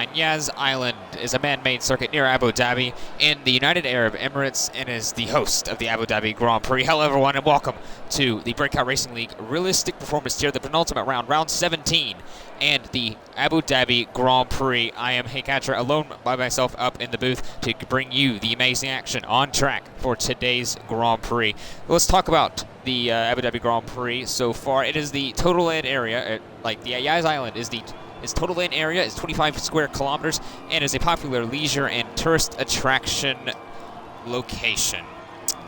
9. Yas Island is a man-made circuit near Abu Dhabi in the United Arab Emirates and is the host of the Abu Dhabi Grand Prix. Hello everyone and welcome to the Breakout Racing League Realistic Performance Tier, the penultimate round, round 17, and the Abu Dhabi Grand Prix. I am Haycatcher, alone by myself up in the booth to bring you the amazing action on track for today's Grand Prix. Let's talk about the Abu Dhabi Grand Prix so far. It is the total land area, like the Yas Island is its total land area is 25 square kilometers and is a popular leisure and tourist attraction location.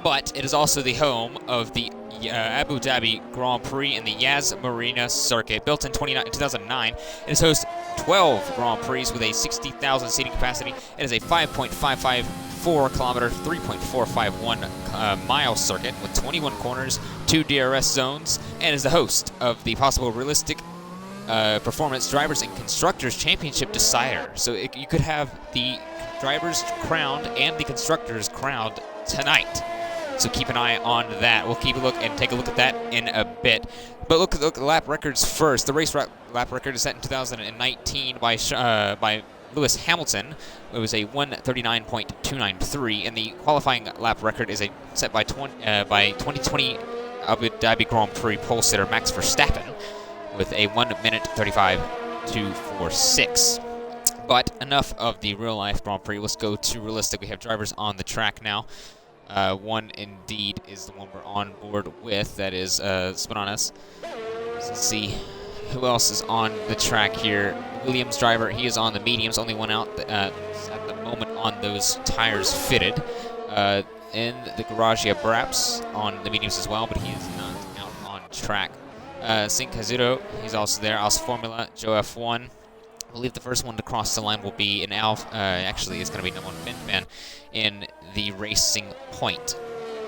But it is also the home of the Abu Dhabi Grand Prix in the Yas Marina circuit. Built in 2009, it has hosted 12 Grand Prix with a 60,000 seating capacity. It is a 5.554 kilometer, 3.451 mile circuit with 21 corners, 2 DRS zones, and is the host of the possible realistic Performance Drivers and Constructors Championship decider. So you could have the drivers crowned and the constructors crowned tonight. So keep an eye on that. We'll keep a look and take a look at that in a bit. But look at the lap records first. The race lap record is set in 2019 by Lewis Hamilton. It was a 1:39.293, and the qualifying lap record is set by 2020 Abu Dhabi Grand Prix pole sitter Max Verstappen with a 1:35.246. But enough of the real-life Grand Prix. Let's go to realistic. We have drivers on the track now. One indeed is the one we're on board with. That is Spinanes. Let's see who else is on the track here. Williams driver, he is on the mediums. Only one out at the moment on those tires fitted. In the garage, you have Buraps on the mediums as well, but he is not out on track. Sink Kazuto, he's also there. Alpha Formula, Joe F1. I believe the first one to cross the line will be an actually it's going to be number 1 Fin in the Racing Point.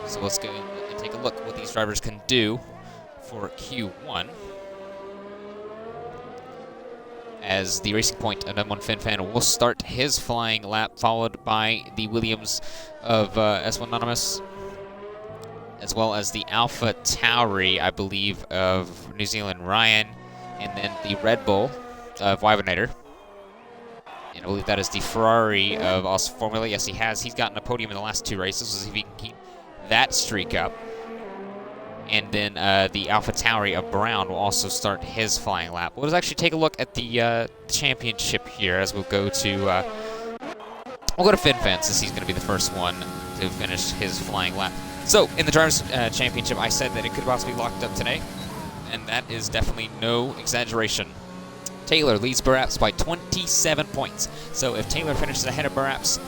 So let's go and take a look what these drivers can do for Q1. As the Racing Point, number 1 Fin will start his flying lap, followed by the Williams of S1 Anonymous, as well as the Alpha Tauri, I believe, of New Zealand Ryan, and then the Red Bull of Wyvenator. And I believe that is the Ferrari of Alpha Formula. Yes, he has. He's gotten a podium in the last 2 races. Let's see if he can keep that streak up. And then the Alpha Tauri of Brown will also start his flying lap. We'll just actually take a look at the championship here as we'll go to Fin since he's going to be the first one to finish his flying lap. So, in the Drivers' Championship, I said that it could possibly be locked up today, and that is definitely no exaggeration. Taylor leads Buraps by 27 points. So if Taylor finishes ahead of Buraps,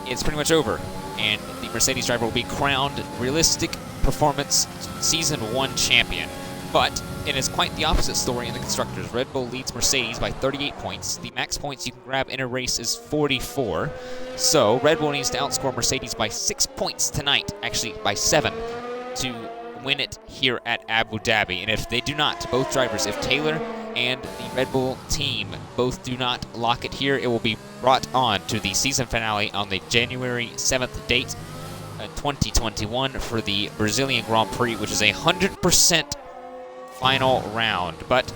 it's pretty much over, and the Mercedes driver will be crowned Realistic Performance Season 1 champion. But it is quite the opposite story in the constructors. Red Bull leads Mercedes by 38 points. The max points you can grab in a race is 44. So Red Bull needs to outscore Mercedes by 6 points tonight, actually by 7, to win it here at Abu Dhabi. And if they do not, both drivers, if Taylor and the Red Bull team both do not lock it here, it will be brought on to the season finale on the January 7th date, 2021, for the Brazilian Grand Prix, which is a 100% final round. But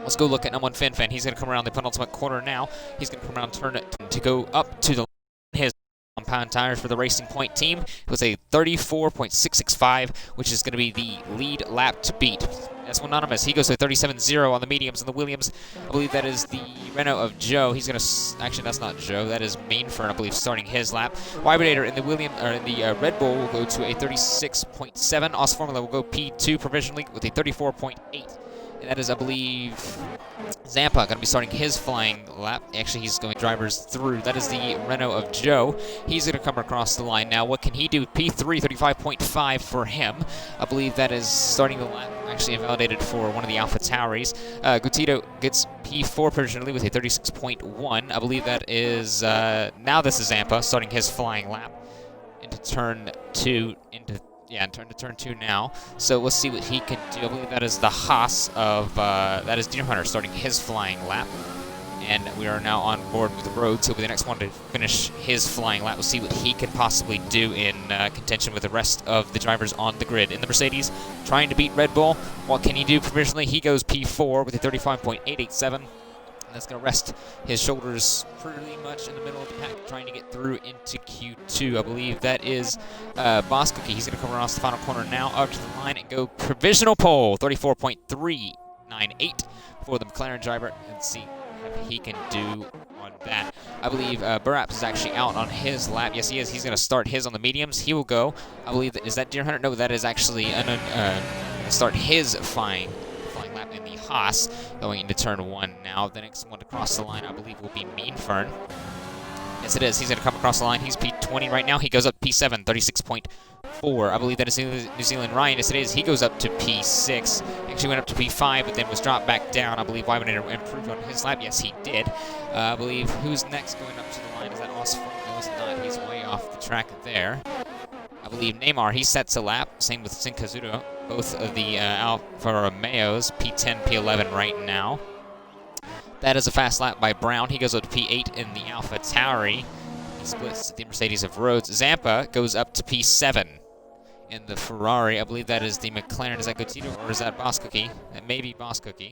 let's go look at number 1 Fin. He's going to come around the penultimate corner now. He's going to come around, turn it to go up to his compound tires for the Racing Point team. It was a 34.665, which is going to be the lead lap to beat. S1 Anonymous, he goes to 37.0 on the mediums, and the Williams, I believe that is the Renault of Joe. He's going to, actually that's not Joe, that is Mainfern, I believe, starting his lap. Wyvenator in the Red Bull will go to a 36.7. Os Formula will go P2 provisionally with a 34.8. And that is, I believe, Zampa going to be starting his flying lap. Actually, he's going drivers through. That is the Renault of Joe. He's going to come across the line now. What can he do? P3, 35.5 for him. I believe that is starting the lap, actually invalidated for one of the Alpha Tauris. Gutito gets P4 provisionally with a 36.1. I believe that is, now this is Zampa starting his flying lap into turn 2, turn 2 now. So let's see what he can do. I believe that is the Haas of, that is Deer Hunter starting his flying lap. And we are now on board with the Rhodes. He'll be the next one to finish his flying lap. We'll see what he can possibly do in contention with the rest of the drivers on the grid. In the Mercedes, trying to beat Red Bull. What can he do provisionally? He goes P4 with a 35.887. And that's going to rest his shoulders pretty much in the middle of the pack, trying to get through into Q2. I believe that is Boss Cookie. He's going to come across the final corner now, up to the line and go provisional pole, 34.398 for the McLaren driver, and see what he can do on that. I believe Buraps is actually out on his lap. Yes, he is. He's going to start his on the mediums. He will go. I believe is that Deer Hunter? No, that is actually start his flying lap in the Haas, going into turn 1 now. The next one to cross the line, I believe, will be Meanfern. Yes, it is. He's going to come across the line. He's P20 right now. He goes up P7, 36.4. I believe that is New Zealand Ryan. Yes, it is. He goes up to P6. Actually went up to P5, but then was dropped back down. I believe Wyman improved on his lap. Yes, he did. I believe who's next going up to the line? Is that Oscar? No, it's not. He's way off the track there. I believe Neymar, he sets a lap. Same with Sinkazudo. Both of the Alfa Romeos, P10, P11 right now. That is a fast lap by Brown. He goes up to P8 in the Alpha Tauri. He splits the Mercedes of Rhodes. Zampa goes up to P7 in the Ferrari. I believe that is the McLaren. Is that Gotito or is that Boss Cookie? That may be Boss Cookie.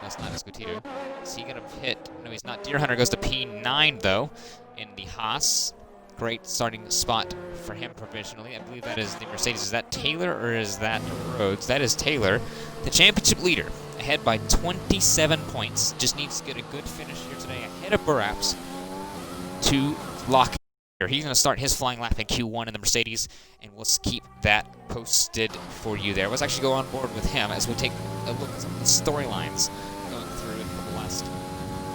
That's not, it's Gotito. Is he going to hit? No, he's not. Deer Hunter goes to P9, though, in the Haas. Great starting spot for him provisionally. I believe that is the Mercedes. Is that Taylor or is that Rhodes? That is Taylor, the championship leader, ahead by 27 points. Just needs to get a good finish here today ahead of Buraps to lock here. He's going to start his flying lap in Q1 in the Mercedes, and we'll keep that posted for you there. Let's actually go on board with him as we take a look at some of the storylines going through it for the last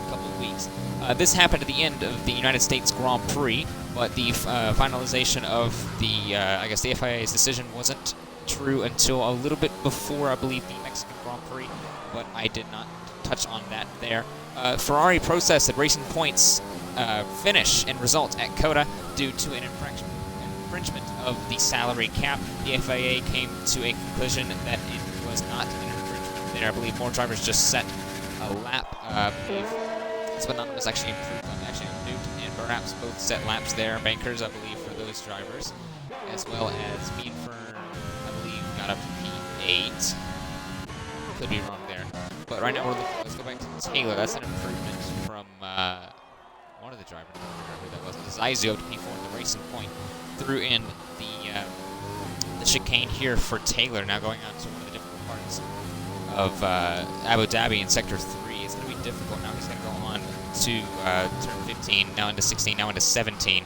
couple of weeks. This happened at the end of the United States Grand Prix, but the finalization of the, I guess, the FIA's decision wasn't true until a little bit before, I believe, the Mexican Grand Prix, but I did not touch on that there. Ferrari processed Racing Point's finish and result at COTA due to an infringement of the salary cap. The FIA came to a conclusion that it was not an infringement there. I believe more drivers just set a lap. XB1 was actually improved on Newt and Buraps both set laps there. Bankers, I believe, for those drivers, as well as Meanfern, I believe, got up to P8. Could be wrong there. But right now we're looking. Let's go back to Taylor. That's an improvement from one of the drivers. I don't remember who that was. Zaizu up to P4 in the Racing Point. Threw in the chicane here for Taylor. Now going on to one of the difficult parts of Abu Dhabi in Sector 3. It's going to be difficult. Now he's going to go on to turn 15, now into 16, now into 17.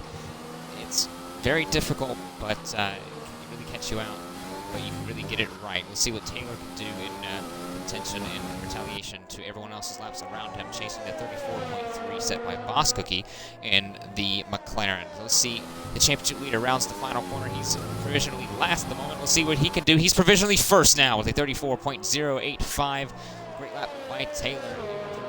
It's very difficult, but it can really catch you out. But you can really get it right. We'll see what Taylor can do in contention and retaliation to everyone else's laps around him, chasing the 34.3 set by Boss Cookie in the McLaren. Let's see. The championship leader rounds the final corner. He's provisionally last at the moment. We'll see what he can do. He's provisionally first now with a 34.085. Great lap by Taylor.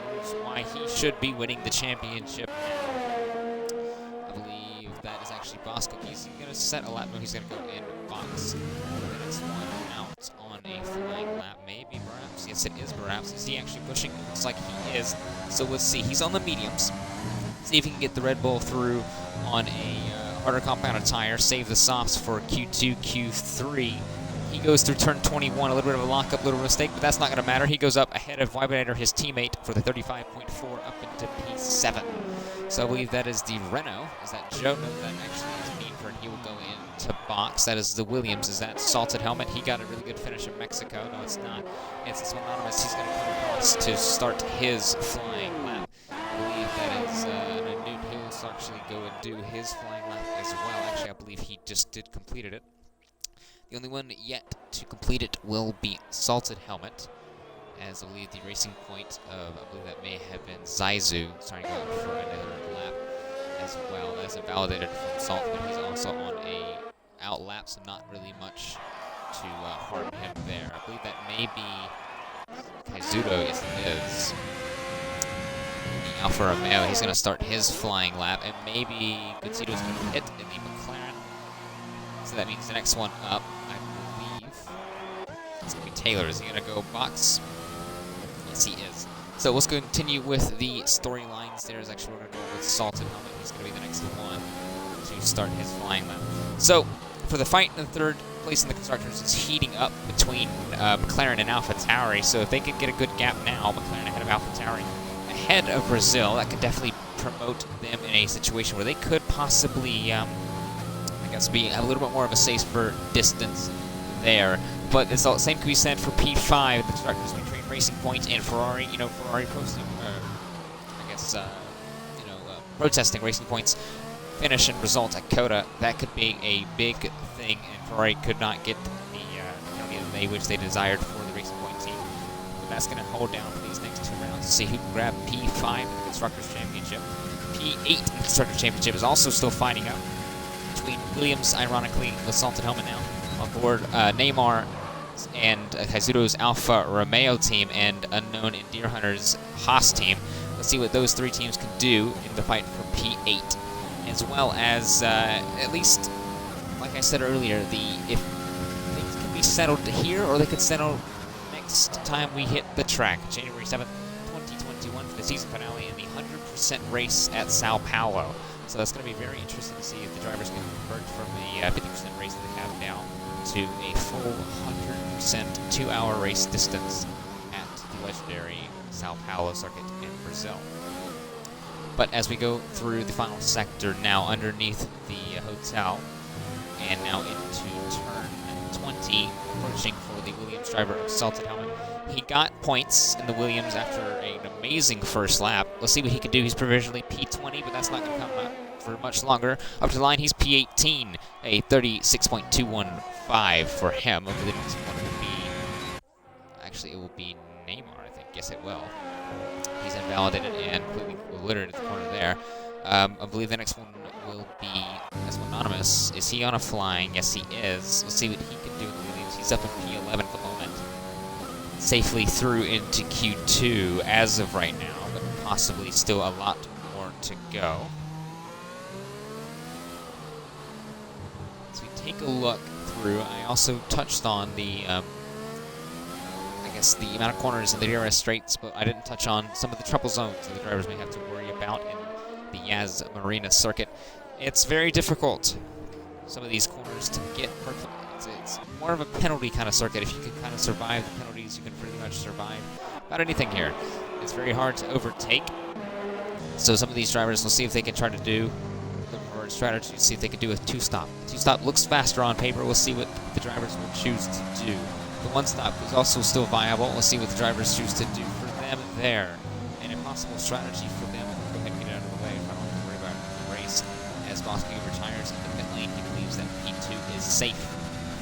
Proves why he should be winning the championship. I believe that is actually Boss Cookie. He's going to set a lap. No, he's going to go in box. The next one out on a flying lap. Maybe Buraps. Yes, it is Buraps. Is he actually pushing? It looks like he is. So let's see. He's on the mediums. See if he can get the Red Bull through on a harder compounded tire. Save the softs for Q2, Q3. He goes through turn 21, a little bit of a lockup, little mistake, but that's not going to matter. He goes up ahead of Weibinator, his teammate, for the 35.4 up into P7. So I believe that is the Renault. Is that Joe? No, that actually is Meanford. He will go into box. That is the Williams. Is that Salted Helmet? He got a really good finish in Mexico. No, it's not. It's anonymous. He's going to come across to start his flying lap. I believe that is Newt. He'll actually go and do his flying lap as well. Actually, I believe he just completed it. The only one yet to complete it will be Salted Helmet, as I believe the Racing Point of, I believe that may have been Zaizu, starting to go for another lap as well. That's invalidated from Salt, but he's also on a out lap, so not really much to harm him there. I believe that may be Kaizudo, yes it is. The Alfa Romeo, he's going to start his flying lap, and maybe Gutito's going to hit in the McLaren. So that means the next one up, I believe, it's going to be Taylor. Is he going to go box? Yes, he is. So let's continue with the storylines. There's actually, we're going to go with Salted Helmet. He's going to be the next one to start his flying lap. So for the fight in the third place in the constructors, it's heating up between McLaren and Alpha Tauri. So if they could get a good gap now, McLaren ahead of Alpha Tauri, ahead of Brazil. That could definitely promote them in a situation where they could possibly, I guess, be a little bit more of a safer distance there. But it's all the same could be said for P5, the constructors between Racing Point and Ferrari. You know, Ferrari posting, I guess, protesting Racing Point's finish and result at Coda. That could be a big thing, and Ferrari could not get the penalty that which they desired for the Racing Point team. But that's going to hold down for these next 2 rounds to see who can grab P5 in the Constructors' Championship. P8 in the Constructors' Championship is also still fighting up between Williams, ironically, with Salted Helmet now on board, Neymar and Kazuto's Alfa Romeo team, and unknown in Deer Hunter's Haas team. Let's see what those 3 teams can do in the fight for P8, as well as, at least, like I said earlier, if things can be settled here, or they could settle next time we hit the track, January 7th, 2021, for the season finale in the 100% race at Sao Paulo. So that's going to be very interesting to see if the drivers can convert from the 50% race that they have now to a full 100% 2-hour race distance at the legendary Sao Paulo circuit in Brazil. But as we go through the final sector now underneath the hotel, and now into turn 20, approaching for the Williams driver of Salted Helmet. He got points in the Williams after an amazing first lap. Let's see what he can do. He's provisionally P20, but that's not going to come up for much longer. Up to the line, he's P18, a 36.215 for him. I believe this one will be... Actually, it will be Neymar, I think. Yes, it will. He's invalidated and completely obliterated at the corner there. I believe the next one will be Anonymous. Is he on a flying? Yes, he is. Let's see what he can do in the Williams. He's up in P11 at the moment. Safely through into Q2 as of right now, but possibly still a lot more to go. As we take a look through, I also touched on the, I guess, the amount of corners in the DRS straights, but I didn't touch on some of the trouble zones that the drivers may have to worry about in the Yas Marina circuit. It's very difficult, some of these corners, to get perfect. It's more of a penalty kind of circuit. If you can kind of survive the penalties, you can pretty much survive about anything here. It's very hard to overtake. So some of these drivers, will see if they can try to do the preferred strategy, see if they can do a 2-stop. 2-stop looks faster on paper. We'll see what the drivers will choose to do. The 1-stop is also still viable. We'll see what the drivers choose to do for them there. And a possible strategy for them. Go ahead and get out of the way if I don't have to worry about the race. As Bosky retires in the pit lane, he believes that P2 is safe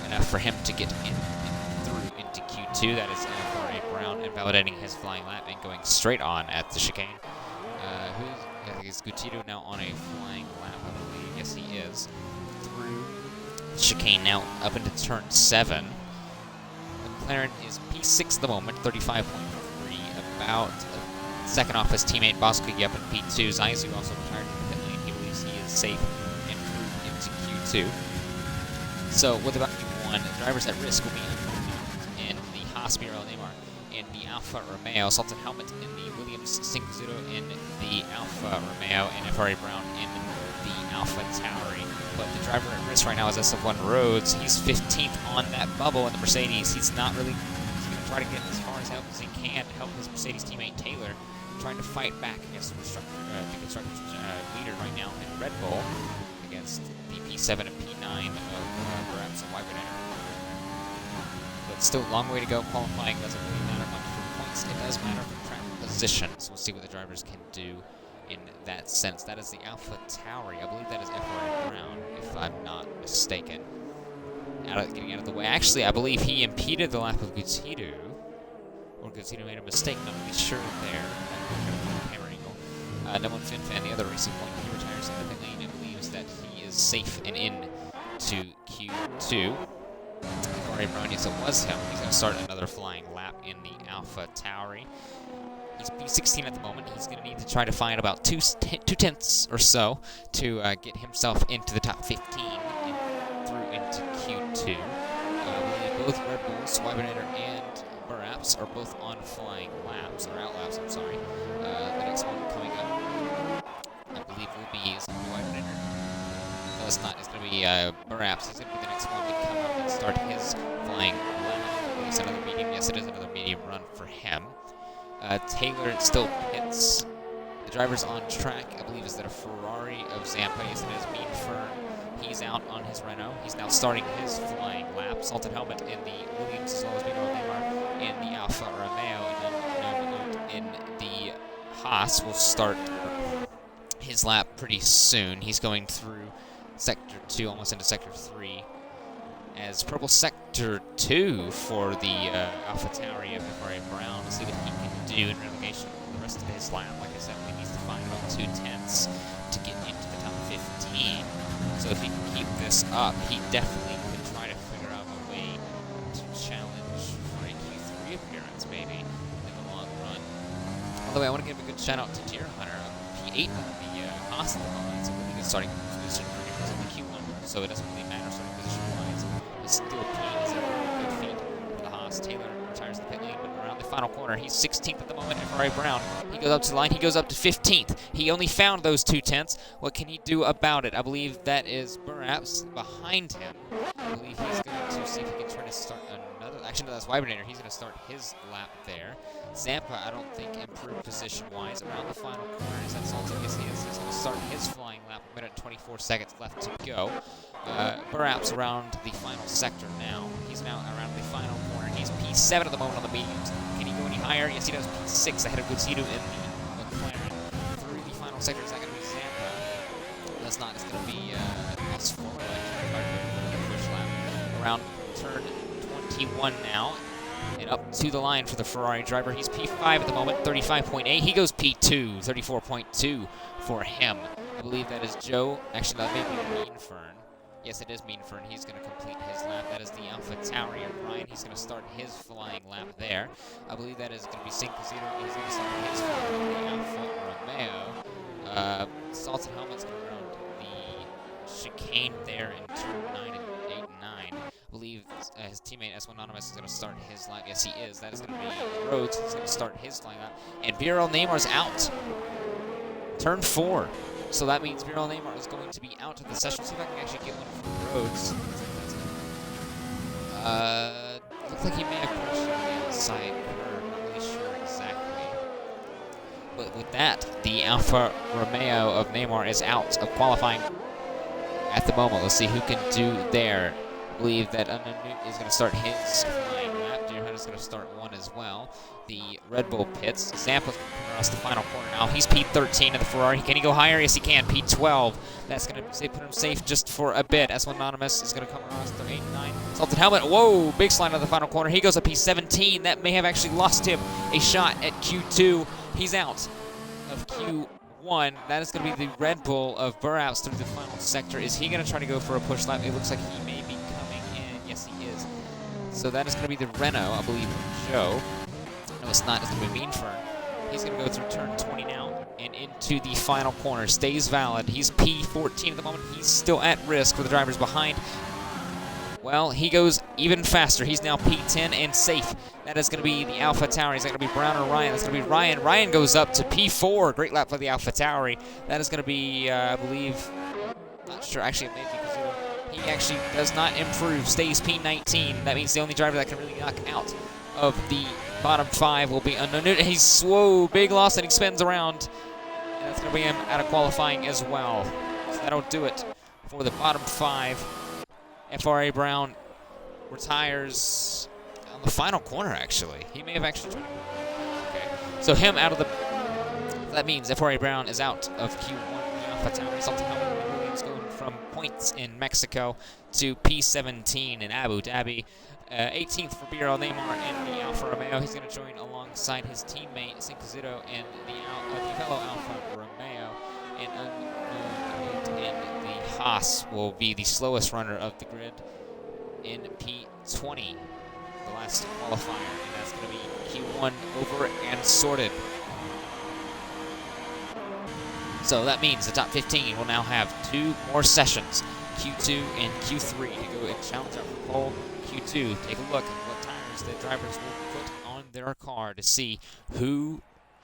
enough for him to get through into Q2. That is FRA Brown invalidating his flying lap and going straight on at the chicane. I think it's Gutito now on a flying lap, I believe. Yes, he is. Through the chicane now up into turn 7. McLaren is P6 at the moment, 35.3, about a second off his teammate Bosky up in P2. Zaizu also retired from the pit lane. He believes he is safe and through into Q2. So with about Q1, drivers at risk will be in the Haas BRL Neymar, in the Alfa Romeo Salted Helmet, in the Williams Cinquecento, in the Alfa Romeo, and FRA Brown in the Alfa Tauri. But the driver at risk right now is SF1 Rhodes. He's 15th on that bubble in the Mercedes. He's not really... He's going to try to get as far as he can to help his Mercedes teammate Taylor, trying to fight back against the constructor's leader right now in Red Bull, against the P7 and P9 of Buraps and Weibanator. But still a long way to go. Qualifying doesn't really matter much for points. It does matter for track position. So we'll see what the drivers can do in that sense. That is the Alfa Tauri. I believe that is FRA Brown, if I'm not mistaken. Getting out of the way. Actually, I believe he impeded the lap of Gutito. Or Gutito made a mistake. Not really sure there. Camera angle. No one Finfan, the other Racing Point, he retires in the pit lane and believes that he is safe and in to Q2. FRA Brown, yes, it was him. He's going to start another flying lap in the Alfa Tauri. He's P16 at the moment. He's going to need to try to find about two tenths or so to get himself into the top 15 and through into Q2. Both Red Bulls, Weibanator and Buraps, are both on flying laps, or out laps, I'm sorry. The next one coming up, I believe, will be Weibanator. No, it's not. It's going to be Buraps. He's going to be the next one to come up and start his flying lap. Is another medium? Yes, it is another medium run for him. Taylor still pits The drivers on track, I believe, is that a Ferrari of Zampa. Yes, it is Mean Fern. He's out on his Renault. He's now starting his flying lap. Salted Helmet in the Williams, as well as BRL Neymar in the Alfa Romeo. And then in the Haas will start his lap pretty soon. He's going through Sector 2, almost into Sector 3. As purple Sector 2 for the AlphaTauri of Ferrari Brown. We'll see what he can do in relegation for the rest of his lap. Like I said, he needs to find about 2/10 to get into the top 15. So if he can keep this up, he definitely could try to figure out a way to challenge for a Q3 appearance, maybe, in the long run. By the way, I want to give a good shout out to Deer Hunter, P8 on the Haas at the moment. It's a really good starting position for him. He's in the Q1, so it doesn't really matter starting position-wise. It's still P8 is a good feat for the Haas. Taylor retires the pit lane, but around the final corner, he's 16th at the moment. Ferrari Brown, he goes up to the line. He goes up to 15th. He only found those 2/10. What can he do about it? I believe that is Buraps behind him. I believe he's going to see if he can try to start another. Actually, no, that's Wibinator. He's going to start his lap there. Zampa, I don't think, improved position-wise around the final corner. Is that Salty? Yes, he is. He's going to start his flying lap. 1 minute and 24 seconds left to go. Buraps around the final sector now. He's now around the final corner. He's P7 at the moment on the mediums. Can he go any higher? Yes, he does. P6 ahead of Gutsidu in the McLaren. Through the final sector, is that going to be Zampa? That's not. It's going to be S4. Push lap around turn 21 now. And up to the line for the Ferrari driver. He's P5 at the moment, 35.8. He goes P2, 34.2 for him. I believe that is Joe. Actually, that may be Mean Fern. Yes, it is Mean Fern. He's going to complete his lap. That is the AlphaTauri of Ryan. He's going to start his flying lap there. I believe that is going to be Sincasito. He's going to start his flying lap, the Alfa Romeo. Salted Helmet's going to run the chicane there in turn 9 and 8 and 9. I believe his teammate S1 Anonymous is going to start his lap. Yes, he is. That is going to be Rhodes. He's going to start his flying lap. And BRL Neymar's out. Turn 4. So that means BRL Neymar is going to be out of the session. See if I can actually get one from Rhodes. Looks like he may have pushed on the inside curve. I'm not really sure exactly. But with that, the Alfa Romeo of Neymar is out of qualifying at the moment. Let's see who can do there. I believe that Unanut is going to start his flying lap. Deer Hunter is going to start one as well. The Red Bull pits. Zampa's going to come across the final corner now. He's P13 of the Ferrari. Can he go higher? Yes, he can. P12. That's going to put him safe just for a bit. S1 Anonymous is going to come across the 8 and 9. Salted Helmet. Whoa! Big slide on the final corner. He goes up P17. That may have actually lost him a shot at Q2. He's out of Q1. That is going to be the Red Bull of Buraps through the final sector. Is he going to try to go for a push lap? It looks like he may be coming in. Yes, he is. So that is going to be the Renault, I believe, Joe. No, it's not. It's going to be Mean Fern. He's going to go through turn 20 now and into the final corner. Stays valid. He's P14 at the moment. He's still at risk for the drivers behind. Well, he goes even faster. He's now P10 and safe. That is going to be the AlphaTauri. Is that going to be Brown or Ryan? That's going to be Ryan. Ryan goes up to P4. Great lap for the AlphaTauri. That is going to be, I believe, not sure. Actually, it may be because he actually does not improve. Stays P19. That means the only driver that can really knock out of the bottom 5 will be Unanut. He's whoa, big loss, and he spins around. And that's going to bring him out of qualifying as well. So that'll do it for the bottom 5. FRA Brown retires on the final corner, actually. He may have actually tried to... Okay. So him out of the... That means FRA Brown is out of Q1. The AlphaTauri. Salted Helmet Williams going from points in Mexico to P17 in Abu Dhabi. 18th for BRL Neymar in the Alfa Romeo. He's going to join alongside his teammate Sincasito in the fellow Alfa Romeo. And the Haas will be the slowest runner of the grid in P20, the last qualifier. And that's going to be Q1 over and sorted. So that means the top 15 will now have 2 more sessions, Q2 and Q3, to go and challenge out for pole. Q2, take a look at what tires the drivers will put on their car to see who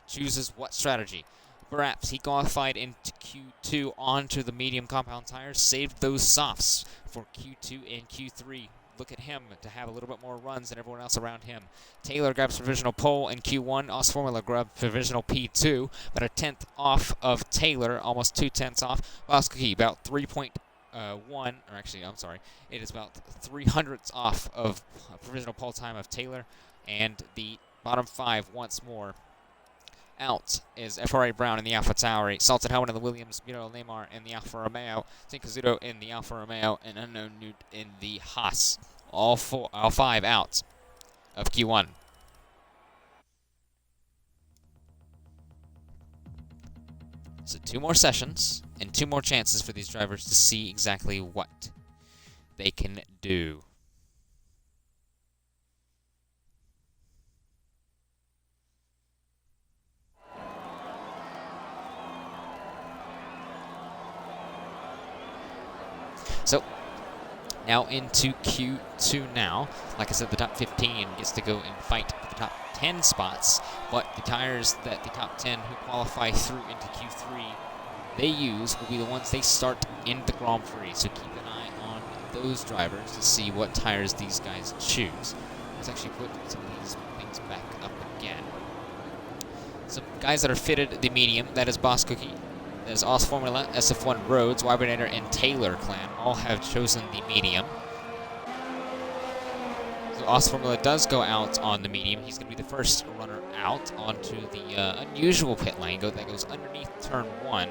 chooses what strategy. Perhaps he qualified into Q2 onto the medium compound tires, saved those softs for Q2 and Q3. look at him to have a little bit more runs than everyone else around him. Taylor grabs provisional pole in Q1. Os Formula grabs provisional P2, about a tenth off of Taylor, almost 2/10 off. Boskowski about 3.1, or actually, I'm sorry, it is about 300ths off of provisional pole time of Taylor, and the bottom 5 once more. Out is FRA Brown in the Alpha Tauri, Salted Helmet in the Williams, BRL Neymar in the Alfa Romeo, Cinquezudo in the Alfa Romeo, and Unknown Newt in the Haas. All 5 out of Q1. So 2 more sessions and 2 more chances for these drivers to see exactly what they can do. So, now into Q2 now. Like I said, the top 15 gets to go and fight for the top 10 spots, but the tires that the top 10 who qualify through into Q3 they use will be the ones they start in the Grand Prix. So keep an eye on those drivers to see what tires these guys choose. Let's actually put some of these things back up again. Some guys that are fitted the medium, that is Boskowski. There's Os Formula, SF1 Rhodes, Wybernator, and Taylor clan all have chosen the medium. So Os Formula does go out on the medium. He's going to be the first runner out onto the unusual pit lane that goes underneath turn 1.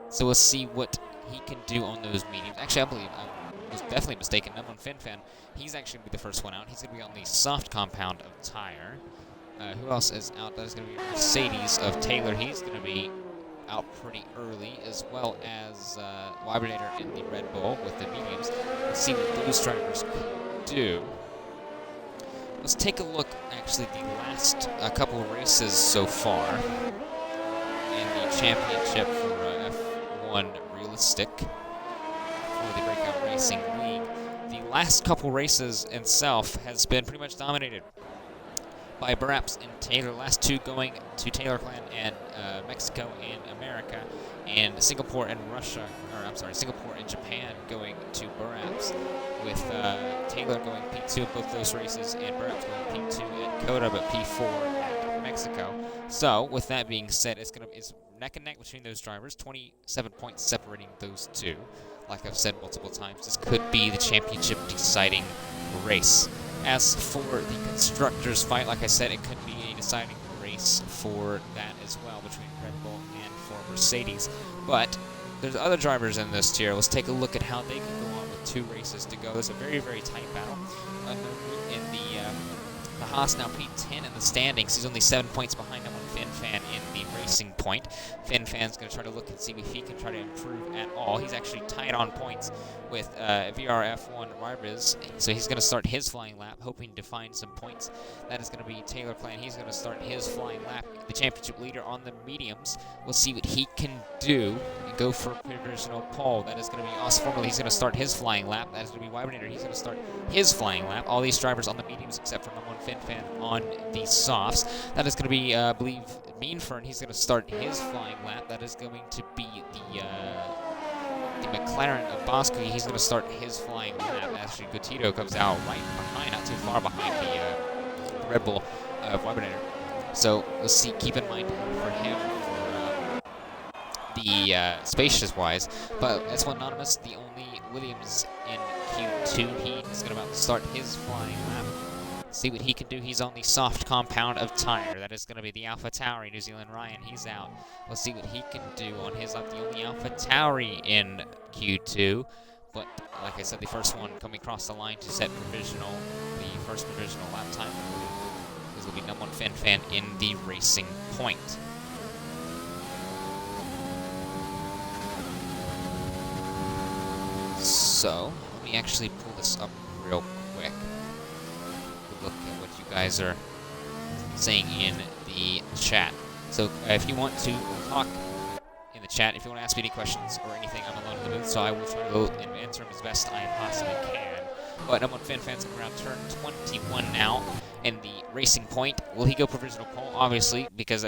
So we'll see what he can do on those mediums. Actually, I believe I was definitely mistaken. Number 1 FinFan, he's actually going to be the first one out. He's going to be on the soft compound of tire. Who else is out? That is going to be Mercedes of Taylor. He's going to be out pretty early, as well as Wybernator in the Red Bull with the mediums. Let's see what those drivers can do. Let's take a look, actually, the last couple of races so far in the championship for F1 Realistic for the Breakout Racing League. The last couple races itself has been pretty much dominated by Buraps and Taylor, last 2 going to Taylor Clan and Mexico and America, and Singapore and Russia, or I'm sorry, Singapore and Japan going to Buraps, with Taylor going P2 at both those races and Buraps going P2 at Coda, but P4 at Mexico. So, with that being said, it's neck and neck between those drivers, 27 points separating those 2. Like I've said multiple times, this could be the championship deciding race. As for the constructors fight, like I said, it could be a deciding race for that as well between Red Bull and for Mercedes. But there's other drivers in this tier. Let's take a look at how they can go on with 2 races to go. There's a very, very tight battle in the Haas, now P10 in the standings. He's only 7 points behind number 1 FinFan in the racing point. FinFan's going to try to look and see if he can try to improve at all. He's actually tied on points with VRF1 Rybiz, so he's going to start his flying lap, hoping to find some points. That is going to be Taylor Clan. He's going to start his flying lap. The championship leader on the mediums. We'll see what he can do and go for a provisional pole. That is going to be Os Formula. He's going to start his flying lap. That is going to be Wybernator. He's going to start his flying lap. All these drivers on the mediums except for number 1 FinFan on the softs. That is going to be, I believe, Meanfern. He's going to start his flying lap. That is going to be the McLaren of Boskowski. He's going to start his flying lap. Actually, Gutito comes out right behind, not too far behind the Red Bull of Wybernator. So let's see. Keep in mind for him for the spacious-wise. But S1 Anonymous, the only Williams in Q2. He is going to about to start his flying lap. See what he can do. He's on the soft compound of tire. That is going to be the Alpha Tauri. New Zealand Ryan, he's out. We'll see what he can do on his lap. The only Alpha Tauri in Q2. But, like I said, the first one coming across the line to set provisional, the first provisional lap time. This will be number 1 FinFan in the racing point. So, let me actually pull this up real quick. Look at what you guys are saying in the chat. So if you want to talk in the chat, if you want to ask me any questions or anything, I'm alone in the booth, so I will try to go and answer them as best I possibly can. But number 1 FinFan's around turn 21 now in the racing point. Will he go provisional pole? Obviously, because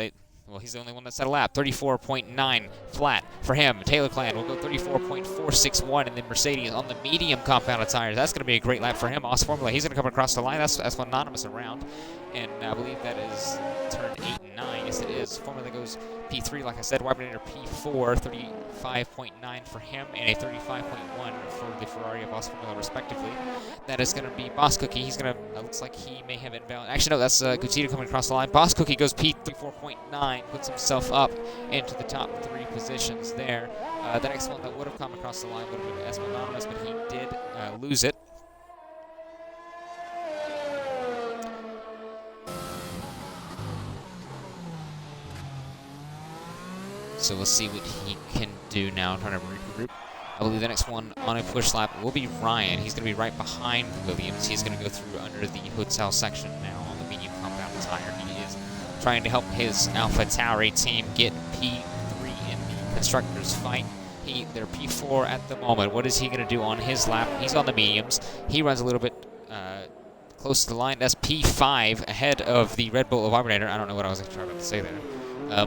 Well, he's the only one that set a lap. 34.9 flat for him. Taylor Clan will go 34.461, and then Mercedes on the medium compounded tires. That's going to be a great lap for him. Os Formula, he's going to come across the line. That's anonymous around, and I believe that is turn 8 and 9. Yes, it is. Formula goes P3, like I said. Weibreeder P4, 35.9 for him, and a 35.1 for the Ferrari of Os Formula, respectively. That is going to be Boss Cookie. He's going to, looks like he may have invalid. Actually, no, that's Gutierrez coming across the line. Boss Cookie goes P34.9, puts himself up into the top 3 positions there. The next one that would have come across the line would have been S1 Anonymous, but he did lose it. So we'll see what he can do now, trying to regroup. I believe the next one on a push lap will be Ryan. He's going to be right behind Williams. He's going to go through under the hotel section now on the medium compound tire. He is trying to help his Alpha Tauri team get P3 in the constructors fight. They're P4 at the moment. What is he going to do on his lap? He's on the mediums. He runs a little bit close to the line. That's P5 ahead of the Red Bull of Weibreeder. I don't know what I was trying to say there. I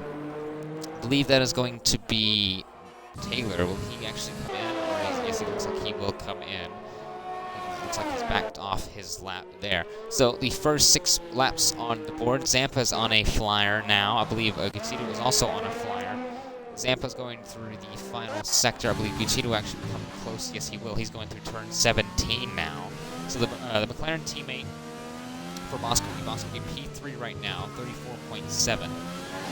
believe that is going to be Taylor. Will he actually come in? Or yes, it looks like he will come in. It looks like he's backed off his lap there. So the first 6 laps on the board. Zampa's on a flyer now. I believe Gutierrez was also on a flyer. Zampa's going through the final sector. I believe Gutierrez will actually come close. Yes, he will. He's going through turn 17 now. So the McLaren teammate for Bosco P3 right now, 34.7.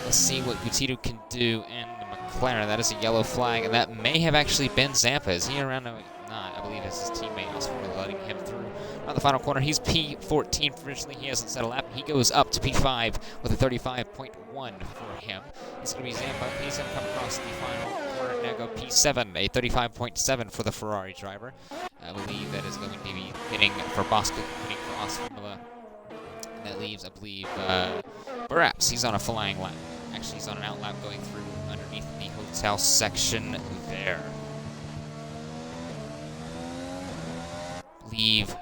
Let's see what Gutierrez can do in the McLaren. That is a yellow flag, and that may have actually been Zampa. Is he around? No, not. I believe it's his teammate also letting him through. On the final corner, he's P14 provisionally. He hasn't set a lap. He goes up to P5 with a 35.1 for him. It's going to be Zampa. He's going to come across the final corner and now go P7, a 35.7 for the Ferrari driver. I believe that is going to be hitting for Bosco, hitting for Os Formula. And that leaves, I believe, Buraps. He's on a flying lap. Actually, he's on an out lap going through underneath the hotel section there. Leave.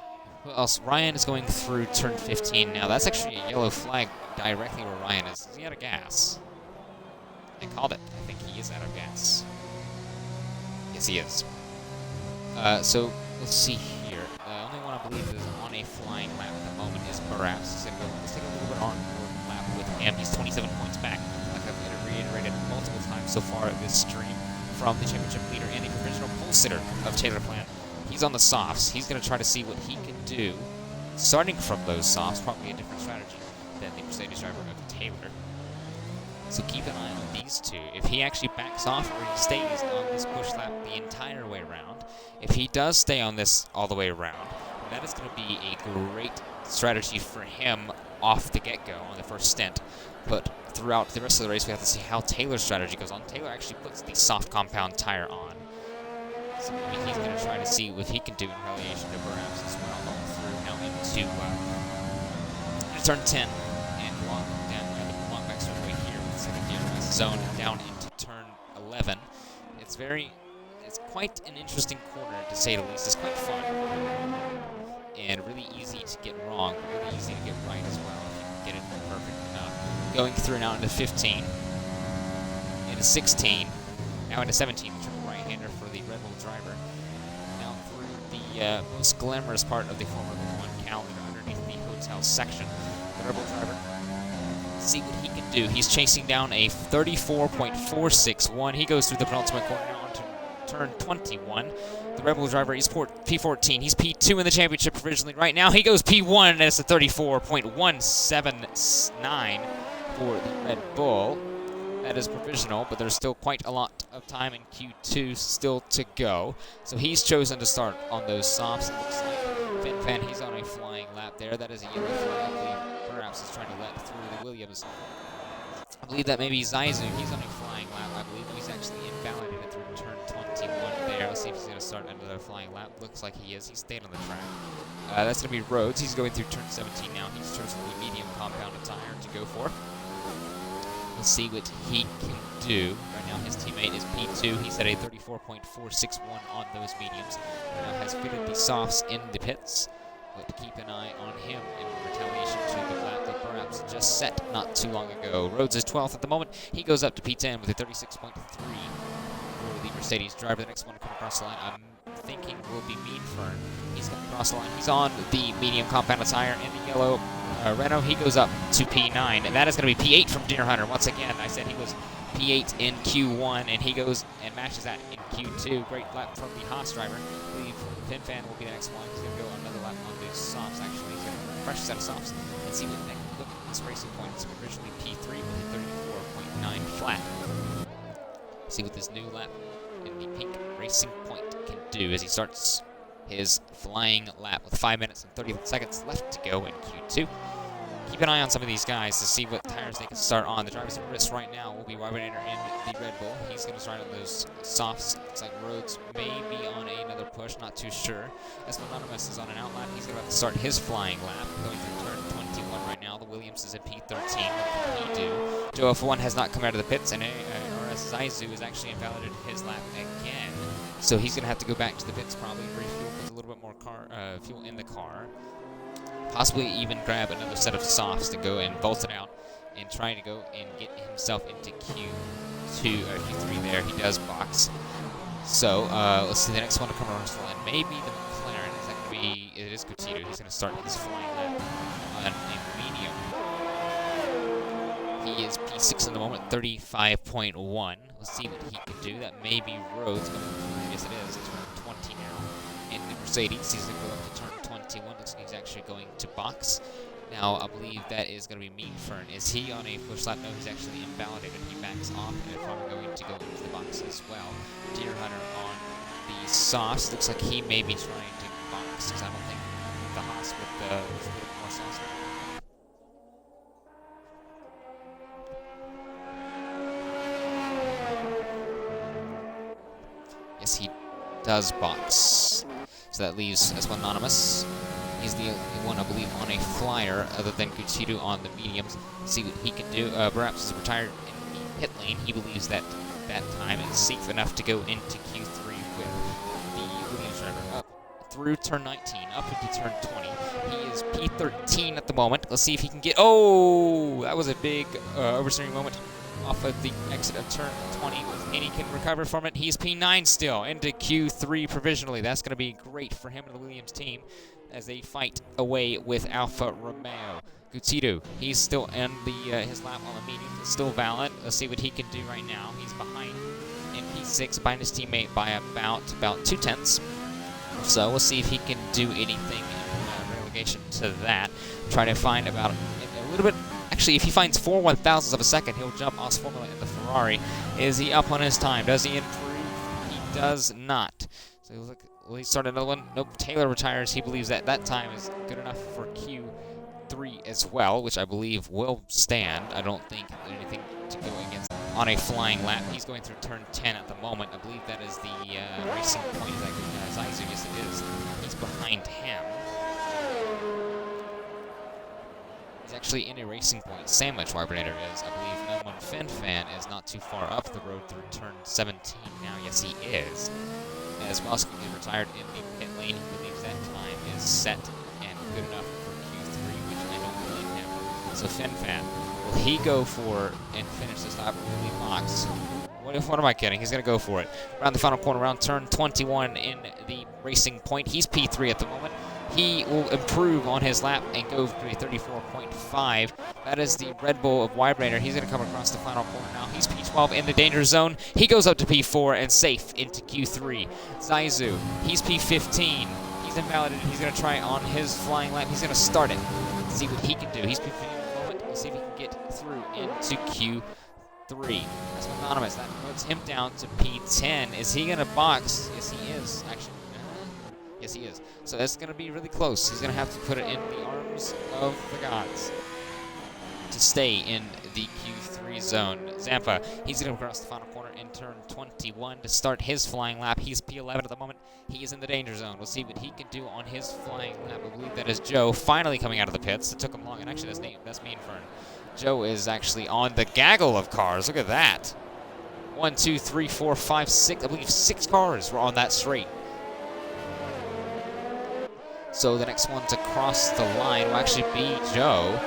Who else? Ryan is going through turn 15 now. That's actually a yellow flag directly where Ryan is. Is he out of gas? I called it. I think he is out of gas. Yes, he is. So, let's see here. The only one I believe is on a flying lap at the moment is Buraps. Let's take a little bit on lap with him. He's 27 points back. Like I've reiterated multiple times so far in this stream from the championship leader and the provisional pole sitter of Taylor Plant. He's on the softs. He's going to try to see what he can do. Starting from those softs, probably a different strategy than the Mercedes driver of Taylor. So keep an eye on these two. If he actually backs off or he stays on this push lap the entire way around, if he does stay on this all the way around, that is going to be a great strategy for him off the get-go on the first stint. But throughout the rest of the race, we have to see how Taylor's strategy goes on. Taylor actually puts the soft compound tire on. So maybe he's going to try to see what he can do in retaliation to Buraps as well. Going through now into turn 10 and long back straightaway here with second gear zone down into turn 11. It's quite an interesting corner to say the least. It's quite fun and really easy to get wrong, but really easy to get right as well if you can get it perfect enough. Going through now into 15, into 16, now into 17. Right-hander for the Red Bull driver. Now through the most glamorous part of the Formula 1 calendar underneath the hotel section. The Red Bull driver, see what he can do. He's chasing down a 34.461. He goes through the penultimate corner now onto turn 21. The Red Bull driver is P14. He's P2 in the championship provisionally right now. He goes P1, and it's a 34.179 for the Red Bull. That is provisional, but there's still quite a lot of time in Q2 still to go. So he's chosen to start on those softs. It looks like Fan, he's on a flying lap there. That is a yellow flag. I believe Perhaps is trying to let through the Williams. I believe that maybe Zaizu, he's on a flying lap. I believe he's actually invalidated through turn 21 there. Let's see if he's going to start another flying lap. Looks like he is. He stayed on the track. That's going to be Rhodes. He's going through turn 17 now. He's chosen the medium compounded tire to go for. We'll see what he can do. Right now his teammate is P2. He's at a 34.461 on those mediums. Now has fitted the softs in the pits. but keep an eye on him in retaliation to the lap that Buraps just set not too long ago. Rhodes is 12th at the moment. He goes up to P10 with a 36.3 for the Mercedes driver. The next one to come across the line, I'm thinking, will be Meadfern. He's coming across the line. He's on the medium compound tire in the yellow Renault. He goes up to P9, and that is going to be P8 from Deer Hunter. Once again, I said he was P8 in Q1, and he goes and matches that in Q2. Great lap from the Haas driver. I believe FinFan will be the next one. He's going to go another lap on the softs, actually. He's going to fresh set of softs and see what they look at this racing point. It's originally P3 with a 34.9 flat. See what this new lap in the pink racing point can do as he starts his flying lap with 5 minutes and 30 seconds left to go in Q2. Keep an eye on some of these guys to see what tires they can start on. The drivers at risk right now will be Wybernator in the Red Bull. He's going to start on those softs. Looks like Rhodes may be on another push, not too sure. As Anonymous is on an outlap, he's going to have to start his flying lap, going through turn 21 right now. The Williams is at P13. What can he do? Joe F1 has not come out of the pits, and RS Zaizu has actually invalidated his lap again. So he's going to have to go back to the pits, probably refuel with a little bit more fuel in the car. Possibly even grab another set of softs to go and bolt it out and try to go and get himself into Q2 or Q3 there. He does box. So let's see the next one to come across the line. Maybe the McLaren. Is that going to be? It is Coutinho. He's going to start his flying lap on a medium. He is P6 in the moment, 35.1. Let's see what he can do. That may be Rhodes. Yes, it is. Turn 20 now. In the Mercedes, he's going to go up to turn 21. Looks like he's actually going to box. Now, I believe that is going to be Meadfern. Is he on a push lap? No, he's actually invalidated. He backs off and probably going to go into the box as well. Deer Hunter on the softs. Looks like he may be trying to box because I don't think the Haas with a little more sauce. Yes, he does box. So that leaves S1 Anonymous. He's the only one, I believe, on a flyer other than Kuchidu on the mediums. See what he can do. Buraps is retired in the pit lane. He believes that that time is safe enough to go into Q3 with the Williams driver up through turn 19, up into turn 20. He is P13 at the moment. Let's see if he can get... Oh! That was a big oversteering moment off of the exit of turn 20, and he can recover from it. He's P9 still, into Q3 provisionally. That's going to be great for him and the Williams team as they fight away with Alfa Romeo. Gutido, he's still in the his lap on the medium. It's still valid. Let's see what he can do right now. He's behind in P6, behind his teammate by about 2/10. So we'll see if he can do anything in relegation to that. Try to find about a little bit. Actually, if he finds 4 1,000ths of a second, he'll jump Os Formula in the Ferrari. Is he up on his time? Does he improve? He does not. So look, will he start another one? Nope. Taylor retires. He believes that that time is good enough for Q3 as well, which I believe will stand. I don't think there's anything to go against on a flying lap. He's going through turn 10 at the moment. I believe that is the racing point. Is that Zaizu? Yes, it is. He's behind him. He's actually in a racing point sandwich, Wybernator is. I believe no one FinFan is not too far up the road through turn 17 now. Yes, he is. As Moskowitz is retired in the pit lane, he believes that time is set and good enough for Q3, which I don't believe him. So FinFan, will he go for and finish this lap really box? What am I kidding? He's going to go for it. Around the final corner, around turn 21 in the racing point. He's P3 at the moment. He will improve on his lap and go to a 34.5. That is the Red Bull of Wybernator. He's going to come across the final corner now. He's P12 in the danger zone. He goes up to P4 and safe into Q3. Zaizu, he's P15. He's invalidated. He's going to try on his flying lap. He's going to start it. See what he can do. He's P15 at the moment. We'll see if he can get through into Q3. That's Anonymous. That puts him down to P10. Is he going to box? Yes, he is. Actually, yes, he is. So that's going to be really close. He's going to have to put it in the arms of the gods to stay in the Q3 zone. Zampa, he's going to cross the final corner in turn 21 to start his flying lap. He's P11 at the moment. He is in the danger zone. We'll see what he can do on his flying lap. I believe that is Joe finally coming out of the pits. It took him long. And actually, that's Meadfern. Joe is actually on the gaggle of cars. Look at that. 1, 2, 3, 4, 5, 6. I believe 6 cars were on that straight. So the next one to cross the line will actually be Joe.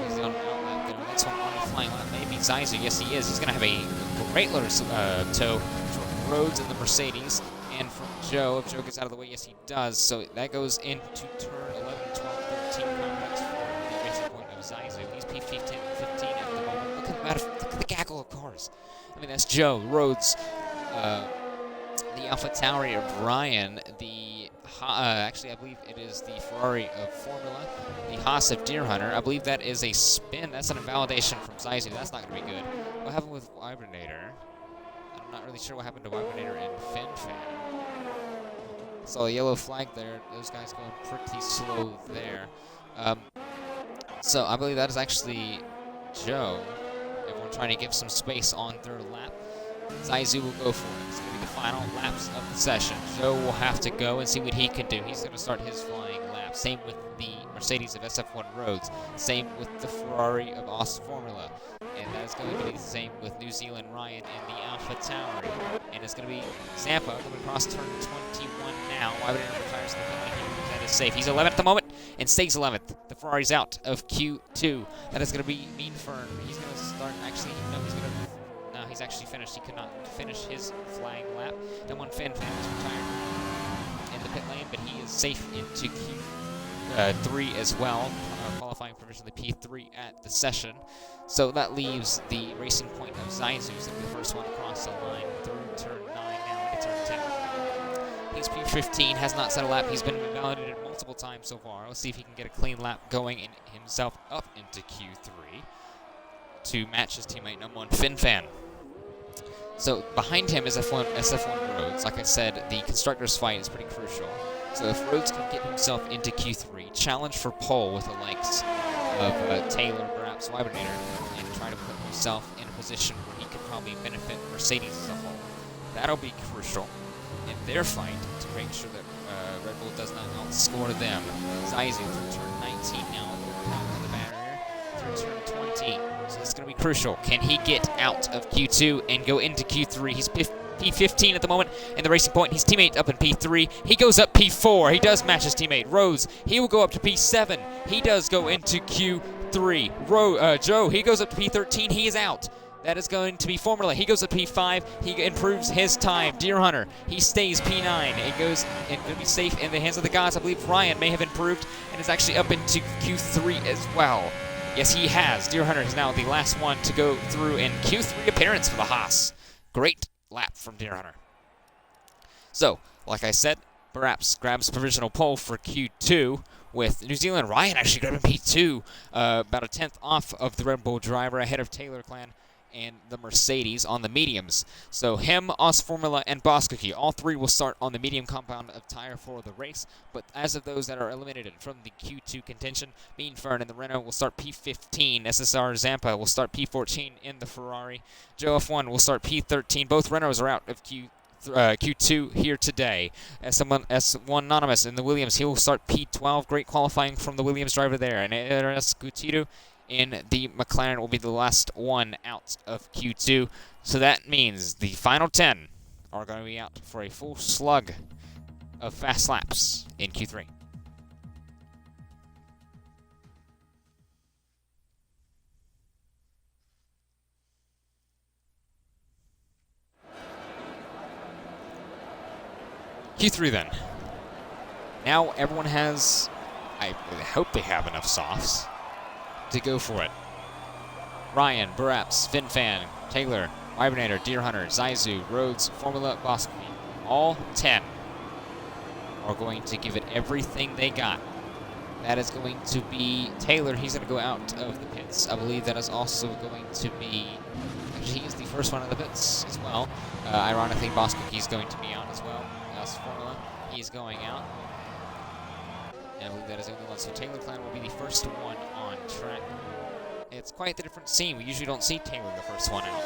He's on outlap there. Next one on the flying line may be Zaizu. Yes, he is. He's going to have a great loader tow from Rhodes and the Mercedes. And from Joe, if Joe gets out of the way, yes, he does. So that goes into turn 11, 12, 13 complex for the racing point of Zaizu. He's P15 at the moment. Look at the gaggle of cars. I mean, that's Joe, Rhodes, the Alpha Tauri of Ryan, the actually, I believe it is the Ferrari of Formula, the Haas of Deer Hunter. I believe that is a spin. That's an invalidation from Zaizu. That's not going to be good. What happened with Vibrator? I'm not really sure what happened to Vibrator and FinFan. Saw a yellow flag there. Those guys going pretty slow there. So I believe that is actually Joe. Everyone trying to give some space on their lap. Zaizu will go for it. It's going to be the final laps of the session. Joe will have to go and see what he can do. He's going to start his flying lap. Same with the Mercedes of SF1 Rhodes. Same with the Ferrari of Aus Formula. And that is going to be the same with New Zealand Ryan and the Alpha Tauri. And it's going to be Zampa going to cross turn 21 now. Why would anyone retire something like him? That is safe. He's 11th at the moment and stays 11th. The Ferrari's out of Q2. That is going to be Mean Fern. He's going to start, actually, no, he's going to. He's actually finished. He could not finish his flying lap. Then one Fan was retired in the pit lane, but he is safe into Q3 as well, qualifying provisionally P3 at the session. So that leaves the racing point of Zaizu, who's the first one across the line through turn 9 now into turn 10. He's P15, has not set a lap. He's been invalidated multiple times so far. Let's see if he can get a clean lap going in himself up into Q3 to match his teammate number 1, FinFan. So behind him is SF1 Rhodes. Like I said, the constructors fight is pretty crucial. So if Rhodes can get himself into Q3, challenge for pole with the likes of Taylor, perhaps Vibrator, and try to put himself in a position where he could probably benefit Mercedes as a whole. That'll be crucial in their fight to make sure that Red Bull does not outscore them. Zaizu through turn 19 now, on the barrier, through turn 20. So it's going to be crucial. Can he get out of Q2 and go into Q3? He's P15 at the moment in the racing point. His teammate up in P3. He goes up P4. He does match his teammate. Rose, he will go up to P7. He does go into Q3. Joe, he goes up to P13. He is out. That is going to be Formula. He goes up to P5. He improves his time. Deer Hunter, he stays P9. It goes and going to be safe in the hands of the gods. I believe Ryan may have improved and is actually up into Q3 as well. Yes, he has. Deer Hunter is now the last one to go through in Q3 appearance for the Haas. Great lap from Deer Hunter. So, like I said, Buraps grabs provisional pole for Q2 with New Zealand Ryan actually grabbing P2, about a 10th off of the Red Bull driver ahead of Taylor Clan and the Mercedes on the mediums. So him, Aus Formula, and Boskaki, all three will start on the medium compound of tire for the race, but as of those that are eliminated from the Q2 contention, Mean Fern and the Renault will start P15, SSR Zampa will start P14 in the Ferrari, Joe F1 will start P13, both Renaults are out of Q2 here today. S1 Anonymous in the Williams, he will start P12, great qualifying from the Williams driver there, and RS Gutiérrez in the McLaren will be the last one out of Q2. So that means the final 10 are going to be out for a full slug of fast laps in Q3. Q3 then. Now everyone has, I hope they have enough softs to go for it. Ryan, Buraps, FinFan, Taylor, Hibernator, Deer Hunter, Zaizu, Rhodes, Formula, Boskami. All 10 are going to give it everything they got. That is going to be Taylor. He's going to go out of the pits. I believe that is also going to be, actually he is the first one of the pits as well. Ironically, Boskaki's going to be out as well. Formula, he's going out. And I believe that is the only one. So Taylor Clan will be the first one on track. It's quite the different scene. We usually don't see Taylor the first one out.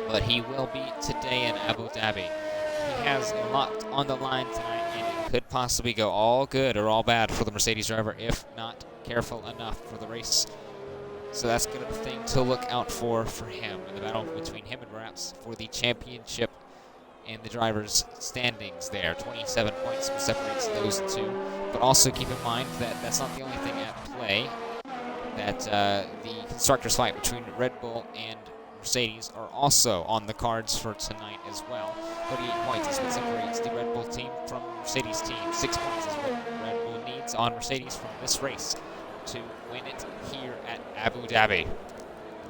But he will be today in Abu Dhabi. He has a lot on the line tonight, and it could possibly go all good or all bad for the Mercedes driver if not careful enough for the race. So that's going to be the thing to look out for him in the battle between him and Buraps for the championship in the drivers' standings there. 27 points separates those two. But also keep in mind that that's not the only thing at play. That the constructors' fight between Red Bull and Mercedes are also on the cards for tonight as well. 38 points is what separates the Red Bull team from the Mercedes team. 6 points is what Red Bull needs on Mercedes from this race to win it here at Abu Dhabi.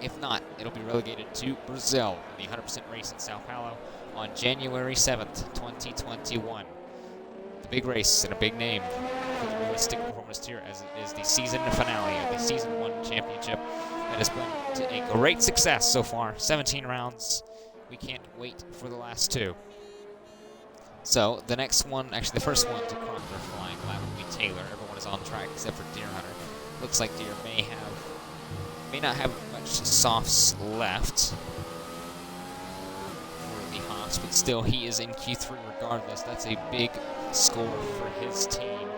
If not, it'll be relegated to Brazil in the 100% race in Sao Paulo on January 7th, 2021. The big race and a big name for the Realistic Performance Tier, as it is the season finale of the Season 1 championship that has been a great success so far. 17 rounds. We can't wait for the last two. So the next one, actually the first one to cross their flying lap will be Taylor. Everyone is on track except for Deer Hunter. Looks like Deer may not have much softs left for the Haas, but still he is in Q3 regardless. That's a big score for his team.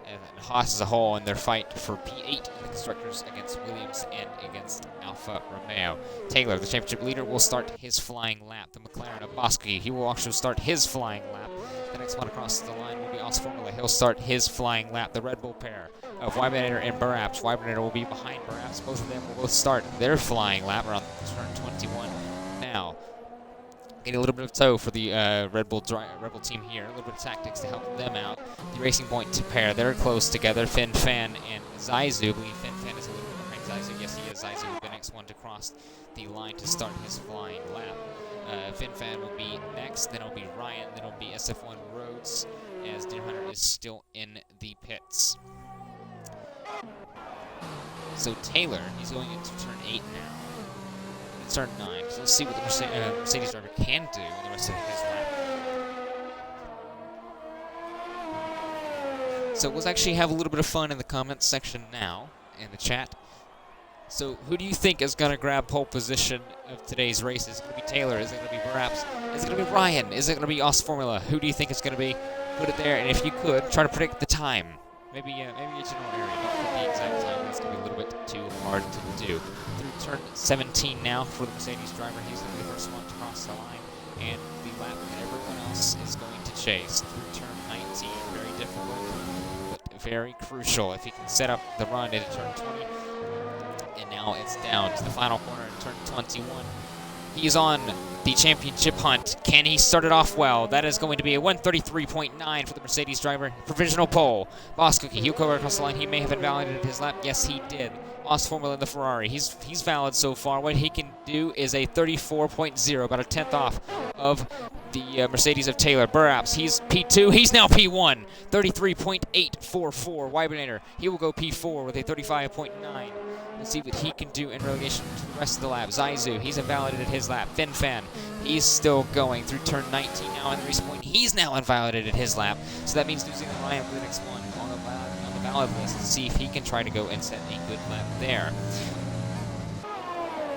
And Haas as a whole in their fight for P8 in the constructors against Williams and against Alfa Romeo. Taylor, the championship leader, will start his flying lap. The McLaren of Bosky, he will also start his flying lap. The next one across the line will be Aus Formula. He'll start his flying lap. The Red Bull pair of Weibanator and Buraps. Weibanator will be behind Buraps. Both of them will both start their flying lap around turn 21 now. Getting a little bit of tow for the Red Bull team here. A little bit of tactics to help them out. The Racing Point pair, they're close together. Fin Fan and Zaizu. I believe Fin Fan is a little bit behind Zaizu. Yes, he is. Zaizu will be the next one to cross the line to start his flying lap. Fin Fan will be next. Then it'll be Ryan. Then it'll be SF1 Rhodes, as Deer Hunter is still in the pits. So Taylor, he's going into turn 8 now. It's turn 9. So let's see what the Mercedes driver can do in the rest of his lap. So let's actually have a little bit of fun in the comments section now, in the chat. So who do you think is going to grab pole position of today's race? Is it going to be Taylor? Is it going to be Buraps? Is it going to be Ryan? Is it going to be Aus Formula? Who do you think is going to be? Put it there, and if you could, try to predict the time. Maybe a general area, don't put the exact time. That's going to be a little bit too hard to do. Through turn 17 now for the Mercedes driver. He's going to be the first one to cross the line, and the lap that everyone else is going to chase. Through turn 19, very difficult, but very crucial. If he can set up the run into turn 20, and now it's down to the final corner in turn 21. He's on the championship hunt. Can he start it off well? That is going to be a 133.9 for the Mercedes driver. Provisional pole. Boss Cookie, he'll go across the line. He may have invalidated his lap. Yes, he did. Aus Formula in the Ferrari. He's valid so far. What he can do is a 34.0, about a tenth off of the Mercedes of Taylor. Buraps, he's P2. He's now P1. 33.844. Weibanator, he will go P4 with a 35.9. Let's see what he can do in relegation to the rest of the lap. Zaizu, he's invalidated his lap. Fin Fan, he's still going through turn 19 now in the race point. He's now invalidated his lap. So that means losing Ryan for the next one on the valid list to see if he can try to go and set a good lap there.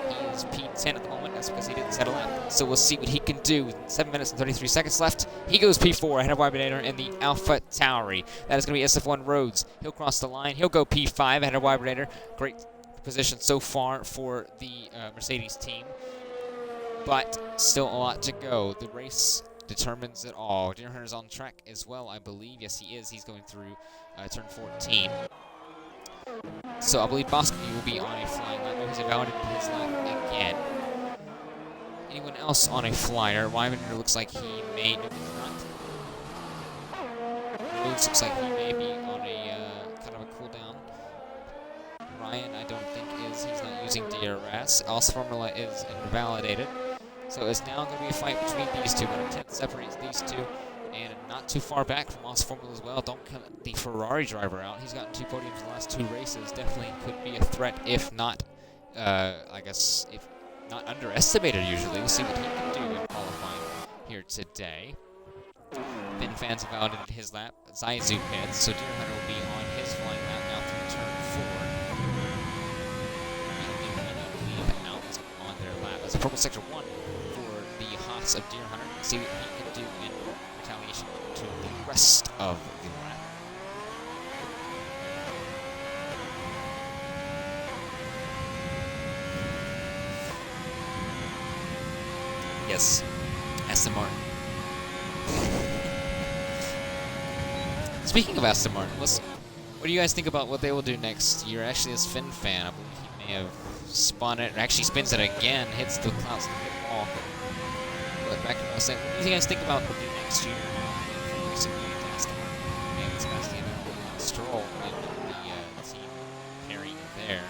He is P10 at the moment. That's because he didn't set a lap. So we'll see what he can do. 7 minutes and 33 seconds left. He goes P4 ahead of Weibanator in the Alpha Tauri. That is going to be SF1 Rhodes. He'll cross the line. He'll go P5 ahead of Weibanator. Great position so far for the Mercedes team, but still a lot to go. The race determines it all. Deer Hunter's on track as well, I believe. Yes, he is. He's going through turn 14. So I believe Bosky will be on a flying lap. He's invalidated his lap again. Anyone else on a flyer? Weibanator looks like he may. No, he's not. Rhodes looks like he may be on a kind of a cooldown. Ryan, I don't think is. He's not using DRS. Aus Formula is invalidated. So it's now going to be a fight between these two. But a 10th separates these two. And not too far back from Aus Formula as well. Don't count the Ferrari driver out. He's gotten 2 podiums in the last 2 races. Definitely could be a threat, if not, I guess, if not underestimated usually. We'll see what he can do in qualifying here today. Fin Fan's invalidated his lap. Zaizu pits. So Deer Hunter will be on his flying lap now through turn 4. Out on their lap. That's a purple sector 1 for the Haas of Deer Hunter. Let's see what he can do in retaliation to the rest of the lap. Yes, Aston Martin Speaking of Aston Martin, what do you guys think about what they will do next year? Actually, this Finn fan, I believe he may have spun it, or actually spins it again, hits the clouds to the wall. But back to what I was saying, what do you guys think about what they do next year? Recently, Aston Martin, and Sebastian Stroll in the team pairing there.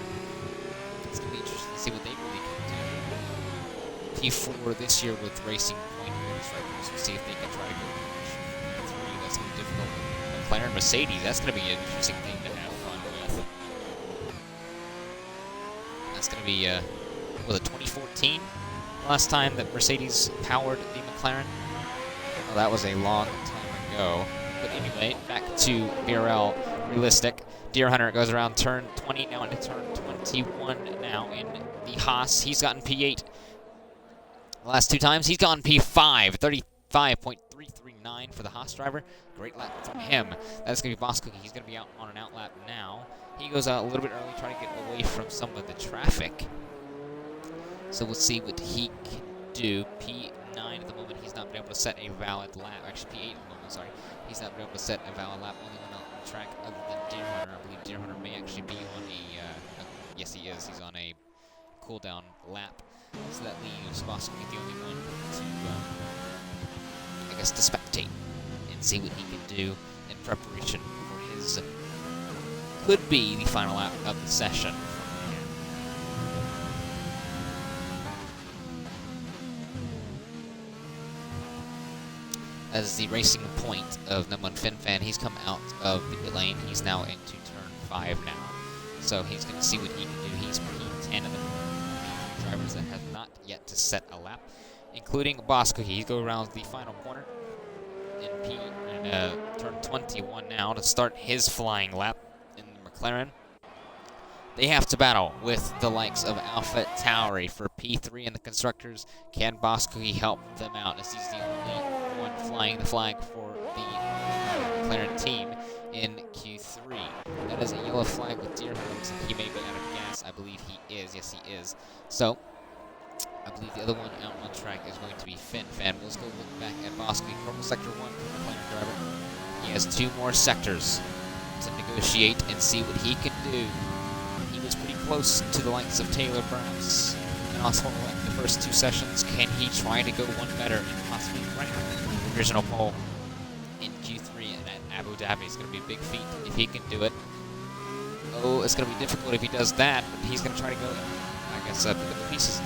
It's going to be interesting to see what they really can do. P4 this year with Racing Point Strikers. We'll see if they can try to go P3. That's going to be difficult. McLaren Mercedes, that's going to be an interesting thing to have fun with. That's going to be, was it 2014? Last time that Mercedes powered the McLaren? Well, that was a long time ago. But anyway, back to BRL Realistic. Deer Hunter goes around turn 20, now into turn 21 now in the Haas. He's gotten P8 the last two times. He's gotten P5, 35.339 for the Haas driver. Great lap from him. That's going to be Boss Cookie. He's going to be out on an out lap now. He goes out a little bit early, trying to get away from some of the traffic. So we'll see what he can do. P9 at the moment. He's not been able to set a valid lap. Actually, P8 at the moment, sorry. He's not been able to set a valid lap. Only one on the track other than Deer Hunter. I believe Deer Hunter may actually be on a... yes, he is. He's on a cooldown lap. So that leaves Boss Cookie the only one to, I guess, to spectate and see what he can do in preparation for his could be the final lap of the session. As the Racing Point of number 1 Finn Fan, he's come out of the pit lane. He's now into turn 5 now. So he's going to see what he can do. He's P10 of the drivers that have not yet to set a lap, including Boss Cookie. He's going around the final corner in turn 21 now to start his flying lap in the McLaren. They have to battle with the likes of Alpha Tauri for P3 in the constructors. Can Boss Cookie help them out, as he's the only one flying the flag for the McLaren team in Q3? That is a yellow flag with Deer Hunter. He may be out of gas. I believe he is. Yes, he is. So I believe the other one out on track is going to be Finn Fan. Let's go look back at Boss Cookie. Purple Sector 1 for the McLaren driver. He has 2 more sectors to negotiate and see what he can do. He was pretty close to the likes of Taylor, Buraps, and also like the first 2 sessions. Can he try to go one better and possibly rank the original pole in Q3 and at Abu Dhabi? It's going to be a big feat if he can do it. Oh, it's going to be difficult if he does that, but he's going to try to go, I guess, pick up the pieces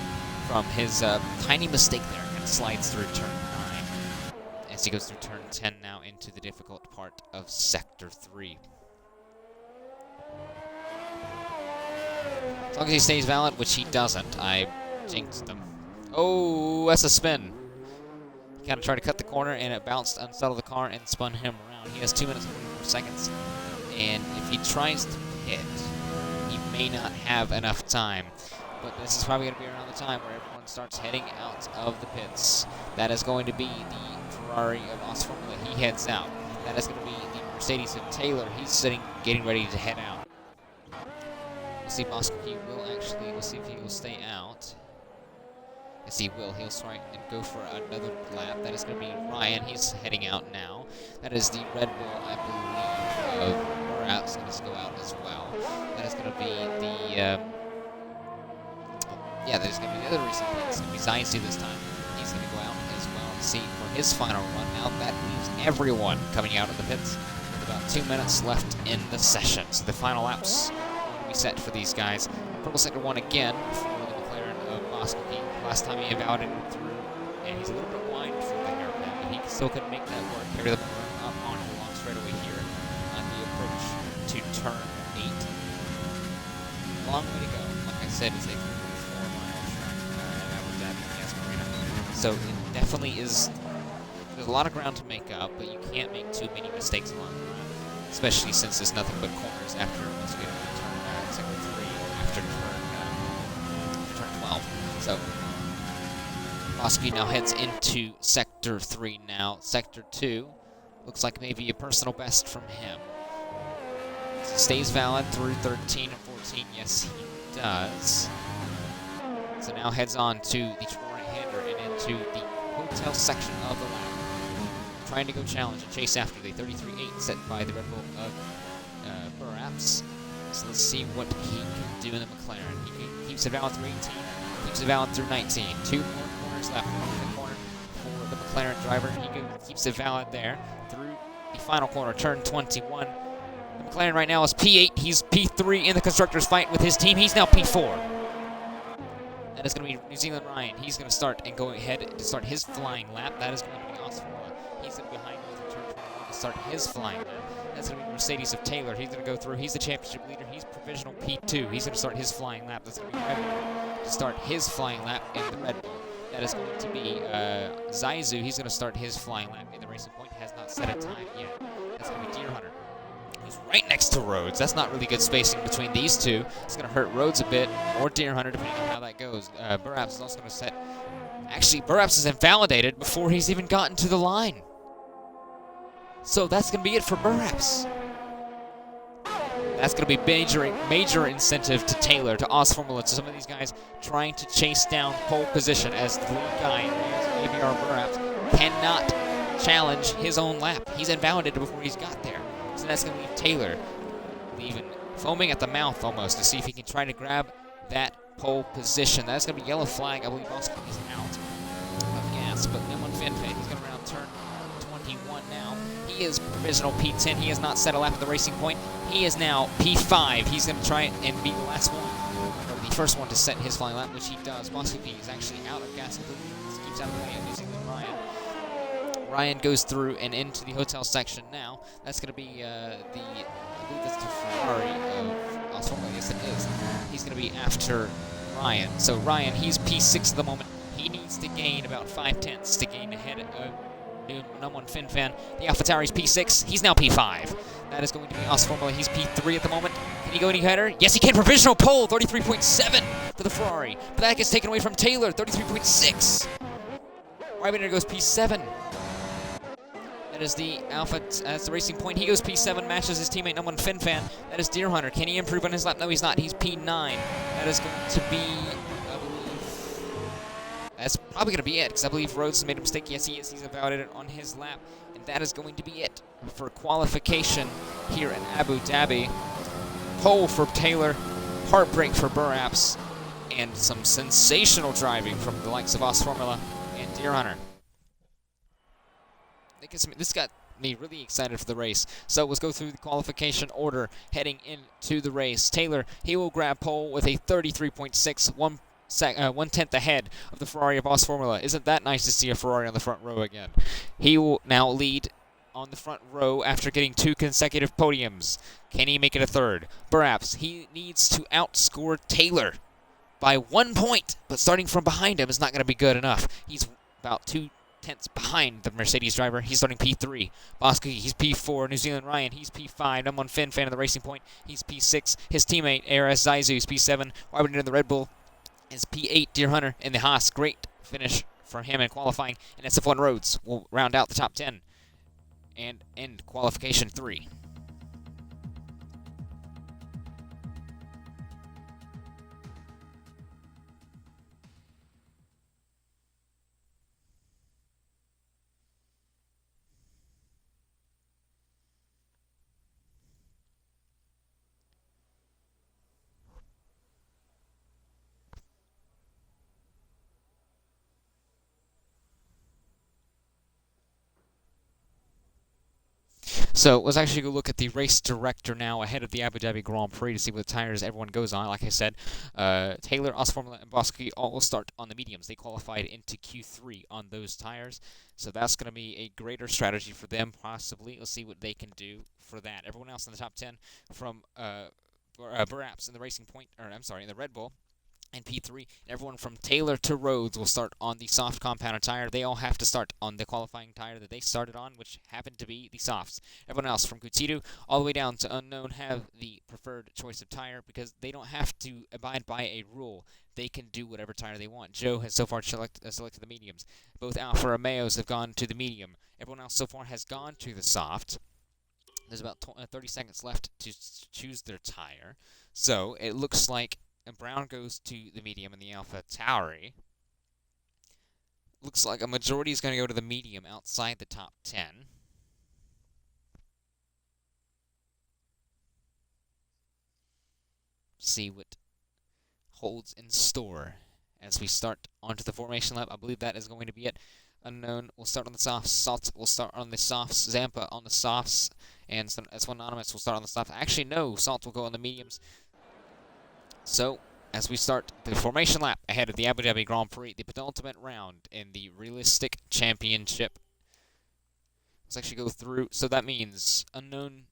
from his tiny mistake there, and slides through turn 9 as he goes through turn 10 now into the difficult part of Sector 3. As long as he stays valid, which he doesn't, I jinxed him. Oh, that's a spin. He kind of tried to cut the corner, and it bounced, unsettled the car, and spun him around. He has 2 minutes and 44 seconds, and if he tries to pit, he may not have enough time. But this is probably going to be around the time where everyone starts heading out of the pits. That is going to be the Ferrari of Os Formula. He heads out. That is going to be the Mercedes of Taylor. He's getting ready to head out. We'll see if Boss Cookie will actually, we'll see if he will stay out. Yes, he will. He'll try and go for another lap. That is going to be Ryan. He's heading out now. That is the Red Bull, I believe, of Buraps going to go out as well. That is going to be the... yeah, there's going to be the other recent thing. It's going to be Zainzu this time. He's going to go out as well to see for his final run. Now that leaves everyone coming out of the pits with about 2 minutes left in the session. So the final laps are going to be set for these guys. Purple Sector 1 again for the McLaren of Boss Cookie. Last time he evaluated through, and he's a little bit wide for the hairpin, but he still could make that work. Carry the motor up onto the long straightaway here on the approach to turn 8. Long way to go. Like I said, it's a 4-mile track at Abu Dhabi Gas Marina. So it definitely is. There's a lot of ground to make up, but you can't make too many mistakes along the way, especially since there's nothing but corners after once we get to turn sector 3 after turn 12. So Boss Cookie now heads into Sector 3 now. Sector 2 looks like maybe a personal best from him. Stays valid through 13 and 14. Yes, he does. So now heads on to the right-hander and into the hotel section of the lap. trying to go challenge and chase after the 33.8 set by the Red Bull of Buraps. So let's see what he can do in the McLaren. He keeps it valid through 18, keeps it valid through 19. 2 more corners left. One corner for the McLaren driver. He keeps it valid there through the final corner, turn 21. The McLaren right now is P8. He's P3 in the constructors fight with his team. He's now P4. That is going to be New Zealand Ryan. He's going to start and go ahead to start his flying lap. That is going to be Austin. He's going to be behind with turn 21 to start his flying lap. That's going to be Mercedes of Taylor. He's going to go through. He's the championship leader. He's provisional P2. He's going to start his flying lap. That's going to be Red Bull to start his flying lap in the Red Bull. That is going to be Zaizu. He's going to start his flying lap in the Racing Point. Has not set a time yet. That's going to be Deer Hunter, who's right next to Rhodes. That's not really good spacing between these two. It's going to hurt Rhodes a bit, or Deer Hunter, depending on how that goes. Buraps is also going to set... Actually, Buraps is invalidated before he's even gotten to the line. So that's going to be it for Buraps. That's going to be major incentive to Taylor, to Oz Formula, to some of these guys trying to chase down pole position, as the lead guy, ABR Buraps, cannot challenge his own lap. He's invalidated before he's got there. So that's going to leave Taylor foaming at the mouth almost to see if he can try to grab that pole position. That's going to be yellow flag. I believe Oscar is out of gas, but then one Fin Fin, he's going to round turn 21 now. He is provisional P10. He has not set a lap at the Racing Point. He is now P5. He's going to try and be the last one, or the first one to set his flying lap, which he does. Bosco P is actually out of gas. He keeps out of the way of New Zealand Ryan. Ryan goes through and into the hotel section now. That's going to be I believe that's the Ferrari of Oswald. Yes, it is. He's going to be after Ryan. So Ryan, he's P6 at the moment. He needs to gain about 5/10 to gain ahead of number one Fin Fan. The AlphaTauri's P6. He's now P5. That is going to be Os Formula. He's P3 at the moment. Can he go any better? Yes, he can. Provisional pole, 33.7 for the Ferrari. But that gets taken away from Taylor, 33.6. Rybaner goes P7. That is the that's the Racing Point. He goes P7, matches his teammate number one Fin Fan. That is Deer Hunter. Can he improve on his lap? No, he's not. He's P9. That is going to be, I believe, that's probably going to be it, because I believe Rhodes has made a mistake. Yes, he is. He's invalidated on his lap. And that is going to be it for qualification here in Abu Dhabi. Pole for Taylor, heartbreak for Buraps, and some sensational driving from the likes of Os Formula and Deer Hunter. This got me really excited for the race. So let's go through the qualification order heading into the race. Taylor, he will grab pole with a 33.6, 1/10 ahead of the Ferrari of Os Formula. Isn't that nice to see a Ferrari on the front row again? He will now lead on the front row after getting 2 consecutive podiums. Can he make it a third? Buraps, he needs to outscore Taylor by 1 point, but starting from behind him is not going to be good enough. He's about 2/10 behind the Mercedes driver. He's starting P3. Bosco, he's P4. New Zealand Ryan, he's P5. Number one Fin Fan of the Racing Point, he's P6. His teammate, ARS Zaizu, is P7. Wyberton in the Red Bull is P8. Deer Hunter in the Haas. Great finish from him in qualifying. And SF1 Rhodes will round out the top 10 and end qualification 3. So let's actually go look at the race director now ahead of the Abu Dhabi Grand Prix to see what tires everyone goes on. Like I said, Taylor, Os Formula, and Bosco all will start on the mediums. They qualified into Q3 on those tires. So that's going to be a greater strategy for them, possibly. Let's see what they can do for that. Everyone else in the top 10 from Buraps in the Racing Point, or I'm sorry, in the Red Bull, and P3, everyone from Taylor to Rhodes will start on the soft compounded tire. They all have to start on the qualifying tire that they started on, which happened to be the softs. Everyone else from Kutitu all the way down to Unknown have the preferred choice of tire because they don't have to abide by a rule. They can do whatever tire they want. Joe has so far selected the mediums. Both Alfa Romeos have gone to the medium. Everyone else so far has gone to the soft. There's about 30 seconds left to choose their tire. So it looks like Brown goes to the medium in the AlphaTauri. looks like a majority is going to go to the medium outside the top 10. See what holds in store as we start onto the formation lap. I believe that is going to be it. Unknown will start on the softs. Salt will start on the softs. Zampa on the softs. And S1 Anonymous will start on the softs. Actually, no. Salt will go on the mediums. So, as we start the formation lap ahead of the Abu Dhabi Grand Prix, the penultimate round in the Realistic Championship. Let's actually go through. So that means Unknown,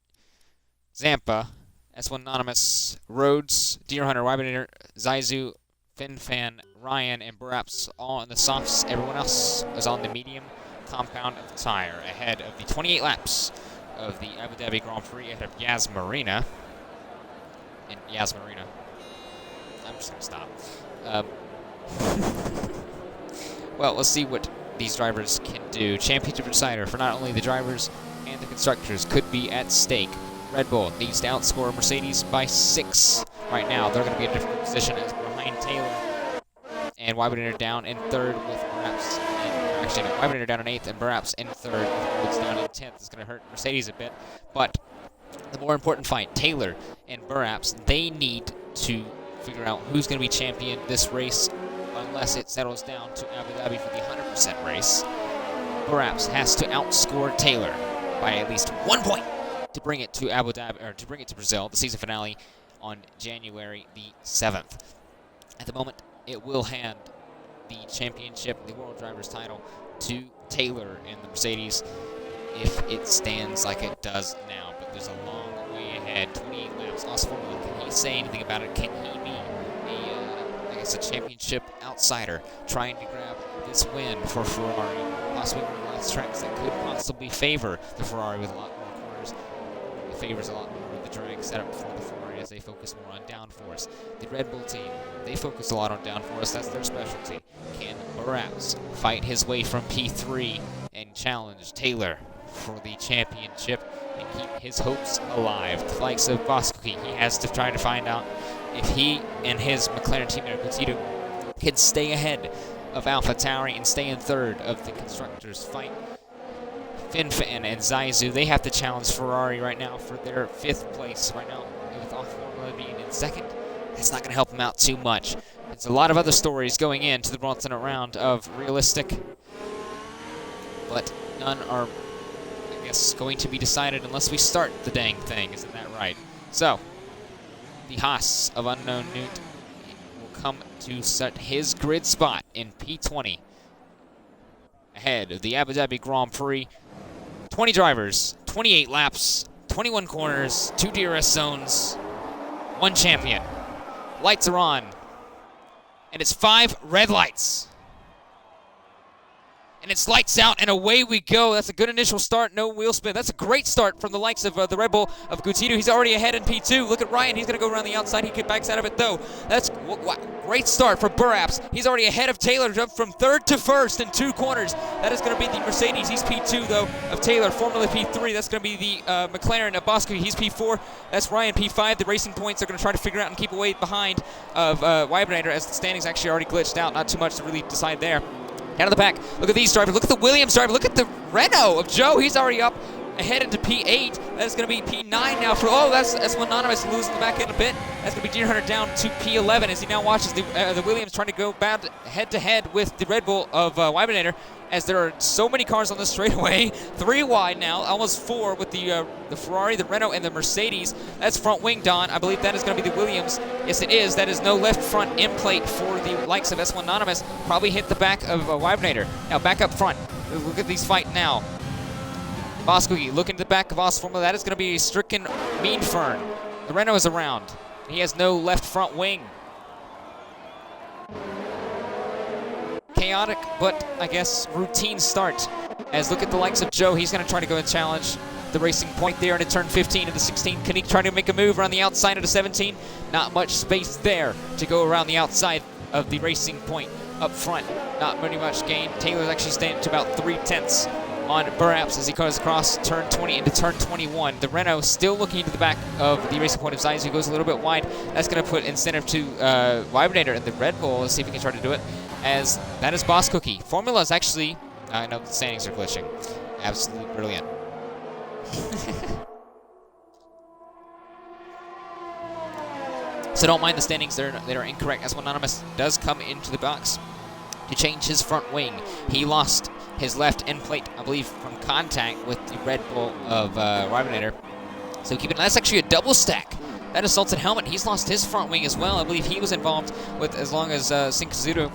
Zampa, S1 Anonymous, Rhodes, Deer Hunter, Wybinator, Zaizu, FinFan, Ryan, and Buraps all on the softs. Everyone else is on the medium compound of the tire ahead of the 28 laps of the Abu Dhabi Grand Prix ahead of Yas Marina. And Yas Marina. I'm just going to stop. Well, let's see what these drivers can do. Championship decider for not only the drivers and the constructors could be at stake. Red Bull needs to outscore Mercedes by 6 right now. They're going to be in a different position as behind Taylor and Wybinator down in 3rd with Buraps. Actually, no, Wybinator down in 8th and Buraps in 3rd with Rhodes down in 10th. It's going to hurt Mercedes a bit. But the more important fight, Taylor and Buraps, they need to figure out who's going to be champion this race unless it settles down to Abu Dhabi for the 100% race. Buraps has to outscore Taylor by at least 1 point to bring it to Abu Dhabi, or to bring it to Brazil, the season finale on January the 7th. At the moment, it will hand the championship, the World Drivers title, to Taylor and the Mercedes if it stands like it does now. But there's a long way ahead, 28 laps. Oscar, can he say anything about it? Can he be a championship outsider trying to grab this win for Ferrari? Possibly one of the last tracks that could possibly favor the Ferrari with a lot more corners. It favors a lot more of the drag setup for the Ferrari as they focus more on downforce. The Red Bull team, they focus a lot on downforce. That's their specialty. Can Buraps fight his way from P3 and challenge Taylor for the championship and keep his hopes alive? The likes of Boskuki, he has to try to find out if he and his McLaren teammate Coutinho can stay ahead of AlphaTauri and stay in 3rd of the constructors fight. FinFan and Zaizu, they have to challenge Ferrari right now for their 5th place right now, with Formula being in 2nd. That's not going to help them out too much. There's a lot of other stories going into the penultimate round of Realistic, but none are, I guess, going to be decided unless we start the dang thing. Isn't that right? So, the Haas of Unknown Newt will come to set his grid spot in P20 ahead of the Abu Dhabi Grand Prix. 20 drivers, 28 laps, 21 corners, 2 DRS zones, 1 champion. Lights are on, and it's 5 red lights. And it's lights out, and away we go. That's a good initial start, no wheel spin. That's a great start from the likes of the Red Bull of Coutinho. He's already ahead in P2. Look at Ryan. He's going to go around the outside. He backs out of it, though. That's great start for Buraps. He's already ahead of Taylor, jumped from 3rd to 1st in 2 corners. That is going to be the Mercedes. He's P2, though, of Taylor. Formula P3. That's going to be the McLaren of Bosco. He's P4. That's Ryan P5. The Racing Points are going to try to figure out and keep away behind of Wybinator as the standings actually already glitched out. Not too much to really decide there. Down to the back, look at these drivers. Look at the Williams driver. Look at the Renault of Joe. He's already up ahead into P8. That's going to be P9 now for, that's when Anonymous losing the back end a bit. That's going to be Deer Hunter down to P11 as he now watches the Williams trying to go bad head-to-head with the Red Bull of Wybinator, as there are so many cars on the straightaway. 3 wide now, almost 4 with the Ferrari, the Renault, and the Mercedes. That's front wing, Don. I believe that is going to be the Williams. Yes, it is. That is no left front end plate for the likes of S1 Anonymous. Probably hit the back of Wybinator. Now back up front. Look at these fight now. Boskugi looking at the back of Os Formula. That is going to be stricken Mean Fern. The Renault is around. He has no left front wing. Chaotic, but I guess routine start. As look at the likes of Joe. He's going to try to go and challenge the Racing Point there into turn 15 into 16. Can he try to make a move around the outside of the 17? Not much space there to go around the outside of the Racing Point up front. Not very much gain. Taylor's actually staying to about 3/10 on Buraps as he goes across turn 20 into turn 21. The Renault still looking to the back of the Racing Point of Zaizu, goes a little bit wide. That's going to put incentive to Wybinator and the Red Bull. Let's see if we can try to do it. as that is Boss Cookie. Formula is actually, I know the standings are glitching. Absolutely brilliant. So don't mind the standings, they're incorrect. S1 Anonymous does come into the box to change his front wing. He lost his left end plate, I believe, from contact with the Red Bull of Ribonator. So keep it. That's actually a double stack. That assaulted helmet. He's lost his front wing as well. I believe he was involved with as long as Sinkazuru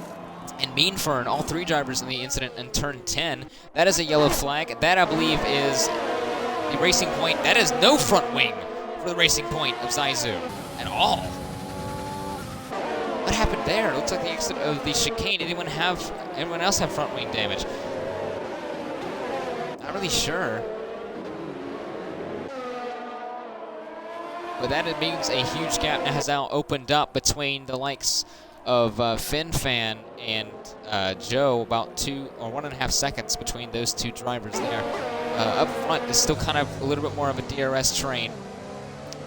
and Meanfern, all three drivers in the incident in turn 10. That is a yellow flag. That, I believe, is the Racing Point. That is no front wing for the Racing Point of Zaizu at all. What happened there? It looks like the exit of the chicane. Anyone else have front wing damage? Not really sure. But that means a huge gap now has now opened up between the likes of FinFan and Joe, about 2 or 1.5 seconds between those two drivers there. Up front is still kind of a little bit more of a DRS train.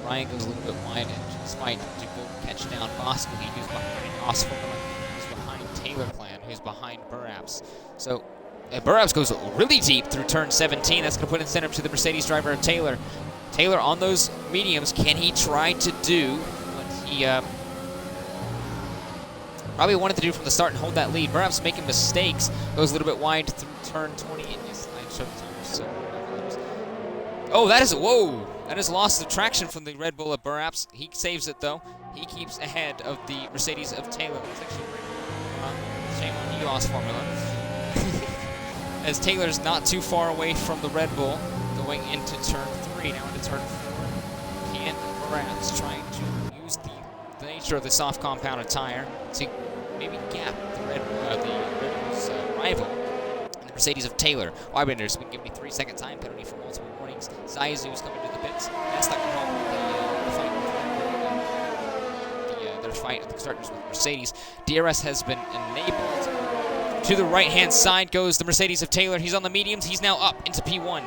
Ryan goes a little bit wide and just might to go catch down Bosco, who's behind Oscar, who's behind Taylor Clan, who's behind Buraps. So Buraps goes really deep through turn 17. That's going to put incentive to the Mercedes driver, Taylor. Taylor on those mediums, can he try to do what he probably wanted to do from the start and hold that lead? Buraps making mistakes, goes a little bit wide through turn 20. And yes, I showed the time, so oh, that is, whoa! That is loss of traction from the Red Bull of Buraps. He saves it, though. He keeps ahead of the Mercedes of Taylor. That's actually a shame on you, Os Formula. As Taylor's not too far away from the Red Bull, going into turn 3, now into turn 4. Can Buraps trying to use the nature of the soft compounded tire to maybe gap the Red Bull's rival, and the Mercedes of Taylor. Wybender's been given a 3-second time penalty for multiple warnings. Zaizu's coming to the pits. That's not going to help the fight with the constructors with Mercedes. DRS has been enabled. To the right-hand side goes the Mercedes of Taylor. He's on the mediums. He's now up into P1.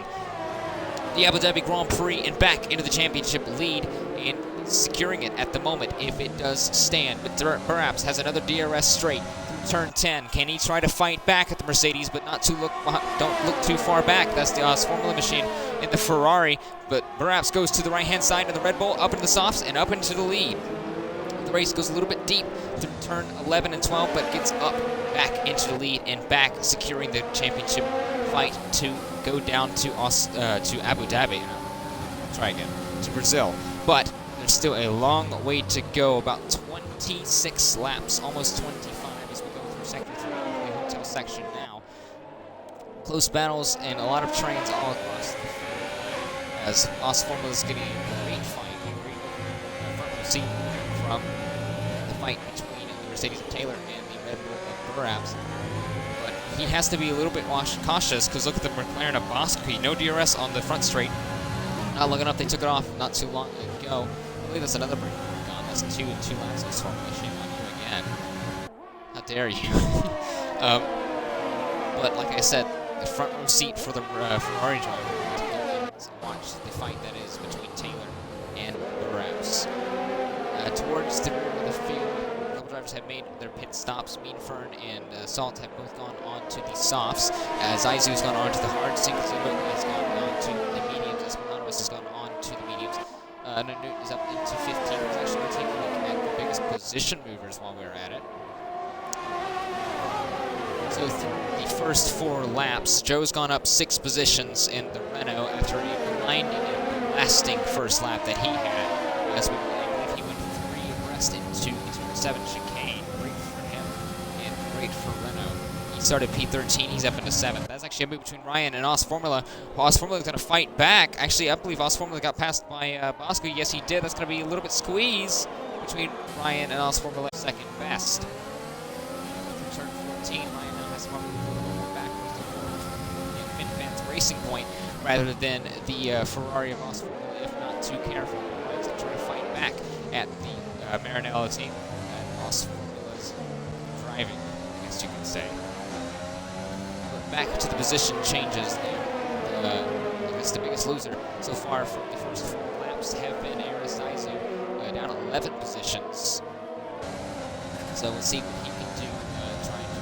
The Abu Dhabi Grand Prix and back into the championship lead and securing it at the moment if it does stand. But Buraps has another DRS straight. Turn 10. Can he try to fight back at the Mercedes, but not to look? Don't look too far back. That's the Formula machine in the Ferrari. But Buraps goes to the right-hand side of the Red Bull, up into the softs and up into the lead. The race goes a little bit deep through turn 11 and 12, but gets up back into the lead and back, securing the championship fight to go down to Abu Dhabi. Try again, to Brazil. But there's still a long way to go, about 26 laps, almost 25 as we go through Sector 3 of the hotel section now. Close battles and a lot of trains all across the field, as Os Formula is getting a great fight, a great front row seat from the fight between the Mercedes of Taylor and the Red Bull of Buraps. But he has to be a little bit cautious, because look at the McLaren of Bosco. No DRS on the front straight. Not long enough. They took it off not too long ago. I believe that's another break. Gone. That's 2 and 2 laps. This Formula. Shame on you again. How dare you? But like I said, the front row seat for the Ferrari driver to go and watch the fight that is between Taylor and Buraps. Towards the rear of the field, a couple drivers have made their pit stops. Meanfern and Salt have both gone on to the softs. Zaizu's gone on to the hard. Sinkazuru has gone on to the mediums. Anonymous has gone on to the mediums. Newton is up into 15. Let's actually take a look at the biggest position movers while we're at it. So through the first 4 laps, Joe's gone up 6 positions in the Renault after a blinding and blasting first lap that he had. As we believe he went 3 abreast into turn 7 chicane. Great for him and great for Renault. He started P13, he's up into 7th. That's actually a move between Ryan and Os Formula. Os Formula is going to fight back. Actually, I believe Os Formula got passed by Bosco. Yes, he did. That's going to be a little bit squeeze between Ryan and Os Formula. Second best. Turn 14, Ryan now has probably a little bit more backwards in FinFan's Racing Point rather than the Ferrari of Os Formula, if not too careful. Ryan's going to try to fight back at the Maranello team and Os Formula's driving, I guess you can say. Back to the position changes there. I guess the biggest loser so far from the first 4 laps have been down 11 positions. So we'll see what he can do trying to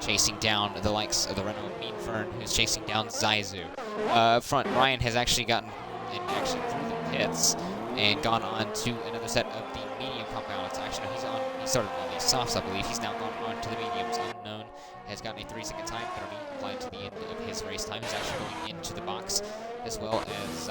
chasing down the likes of the Renault Mean Fern, who's chasing down Zaizu. Up front, Ryan has actually gotten through the pits and gone on to another set of the medium compound. It's actually, he started on the softs, I believe. He's now gone on to the mediums. Unknown has gotten a 3-second time penalty applied to the end of his race time. He's actually going into the box, as well as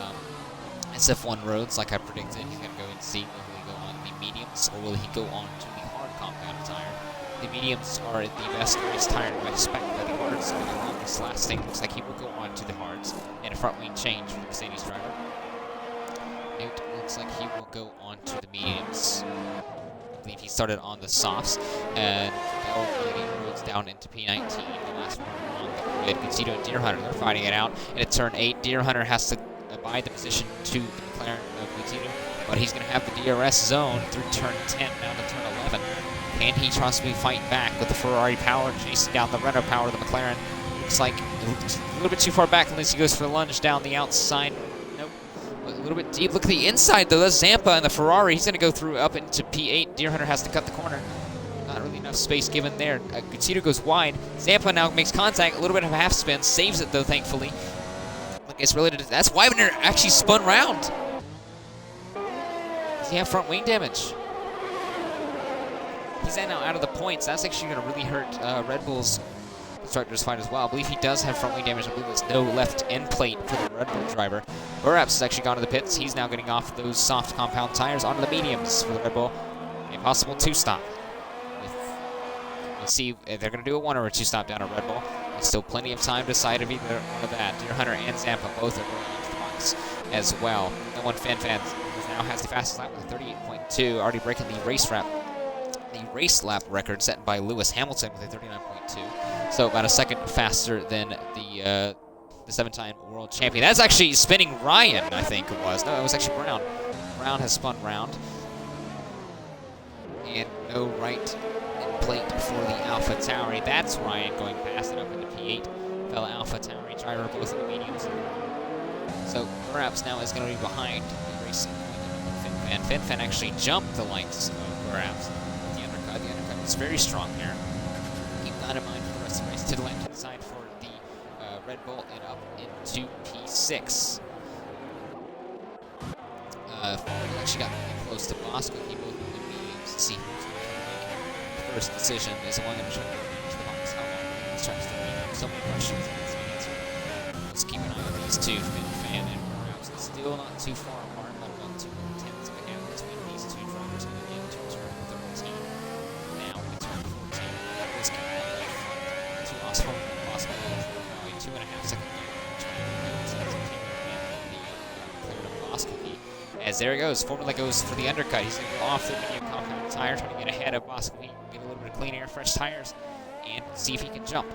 SF1 roads, like I predicted. He's going to go and see will he go on the mediums or will he go on to the hard compound tire. The mediums are the best race tire to expect, but the hards are the longest lasting. Looks like he will go on to the hards, and a front wing change for the Mercedes driver. Newt looks like he will go on to the mediums. I believe he started on the softs, and Bell roads down into P19, the last one on the grid. Gucito and Deer Hunter, they're fighting it out. And at turn 8, Deer Hunter has to abide the position to the McLaren of Gucito, but he's going to have the DRS zone through turn 10 down to turn 11. Can he possibly fight back with the Ferrari power chasing down the Renault power of the McLaren? Looks like a little bit too far back unless he goes for the lunge down the outside. Nope. A little bit deep. Look at the inside, though. That's Zampa and the Ferrari. He's going to go through up into P8. Deer Hunter has to cut the corner. Not really enough space given there. Gucito goes wide. Zampa now makes contact. A little bit of a half spin. Saves it, though, thankfully. Look, it's related to... That's Weibner actually spun round. Does he have front wing damage? He's now out of the points. That's actually going to really hurt Red Bull's constructors fight as well. I believe he does have front wing damage. I believe there's no left end plate for the Red Bull driver. Buraps has actually gone to the pits. He's now getting off those soft compound tires onto the mediums for the Red Bull. A possible 2-stop. We'll see if they're going to do a 1 or a 2-stop down at Red Bull. There's still plenty of time to decide if either one of that. Deer Hunter and Zampa both are going into the box as well. No one Fan now has the fastest lap with a 38.2, already breaking the race lap record set by Lewis Hamilton with a 39.2. So about a second faster than the 7-time world champion. That's actually spinning Ryan, I think it was. No, it was actually Brown. Brown has spun round. And no right plate for the Alpha Tauri. That's Ryan going past it up into P8. Fellow Alpha Tauri driver, both in the mediums. So Buraps now is going to be behind the racing point of FinFan. FinFan actually jumped the likes of Buraps. The undercut is very strong here. Keep that in mind for the rest of the race. To the left-hand side for the Red Bull and up into P6. Actually got close to Bosco. He both in the mediums to see who's going to make the first decision. Is the one going to try to get into the box? How long he starts to medium? So many questions that needs to be answered. Let's keep an eye on these two, FinFan and Buraps. Still not too far apart, not about 2 tenths of a gap between these two drivers going into turn 13. Now we turn 14. That was kind of like two possible a 2.5 second as there he goes. Formula goes for the undercut. He's going to go off the medium compound tire, trying to get ahead of Boscopi, get a little bit of clean air, fresh tires, and see if he can jump.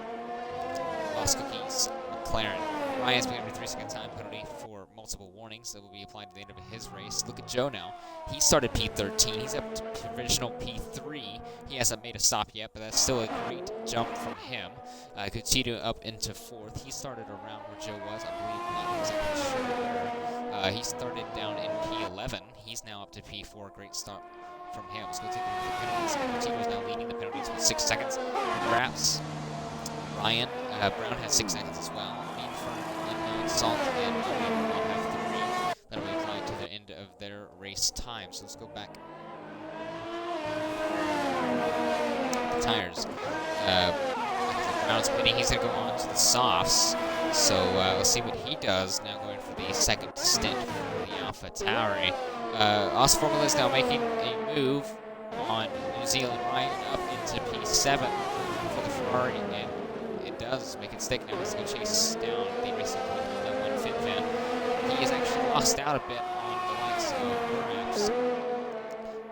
Boscopi's McLaren. Ryan's going to have a 3-second time penalty for multiple warnings that will be applied to the end of his race. Look at Joe now. He started P13. He's up to provisional P3. He hasn't made a stop yet, but that's still a great jump from him. Cucito up into 4th. He started around where Joe was, I believe. Not exactly sure where. He started down in P11. He's now up to P4. Great start from him. So we'll take a look at the penalties. Cucito is now leading the penalties with 6 seconds. Perhaps Ryan Brown has 6 seconds as well. Salt and Owen will have 3 that will be applied to the end of their race time. So let's go back. The tires. Brown's pinning. He's going to go on to the softs. So let's see what he does. Now going for the second stint for the Alpha Tauri. Os Formula is now making a move on New Zealand Ryan up into P7 for the Ferrari, and it does make it stick. Now he's going to chase down the racing point. He has actually lost out a bit on the likes of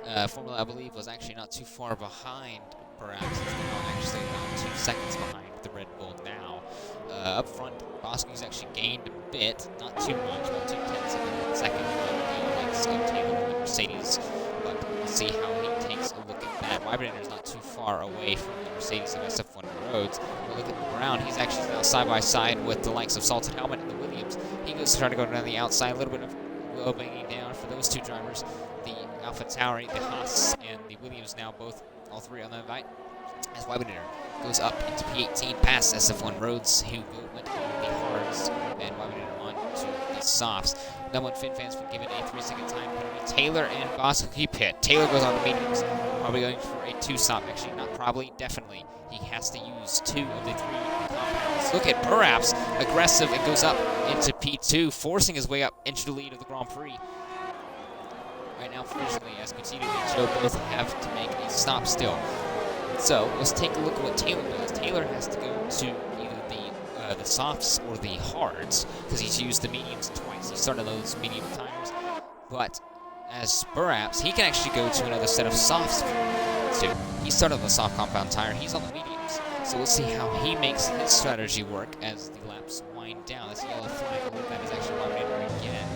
Buraps. Formula, I believe, was actually not too far behind Buraps. It's now actually about 2 seconds behind the Red Bull now. Up front, Bosco's actually gained a bit, not too much, about 2 tenths of a second on the likes of Taylor and the Mercedes. But we'll see how he takes a look at that. Weibner is not too far away from the Mercedes and SF1 roads. But look at Brown. He's actually now side by side with the likes of Salted Helmet and the Williams. He goes to try to go down the outside. A little bit of low banging down for those two drivers. The Alpha Tauri, the Haas, and the Williams now all 3 on the right. as Weibnier goes up into P18 past SF1 Rhodes, who went on the hards, and Weibnier on to the softs. Number 1 FinFan's been given a 3-second time penalty. Taylor and Boskoki pit. Taylor goes on the mediums. Probably going for a 2-stop. Actually, not probably, definitely. He has to use 2 of the 3 compounds. Look at Buraps, aggressive, and goes up into P2, forcing his way up into the lead of the Grand Prix. Right now, fortunately, as Coutinho and Joe both have to make a stop still. So, let's take a look at what Taylor does. Taylor has to go to either the softs or the hards, because he's used the mediums twice. He started those medium tires, but as Buraps, he can actually go to another set of softs. So he started on the soft compound tire, he's on the mediums. So we'll see how he makes his strategy work as the laps wind down. That's a yellow flag. I believe that is actually Weibnier again.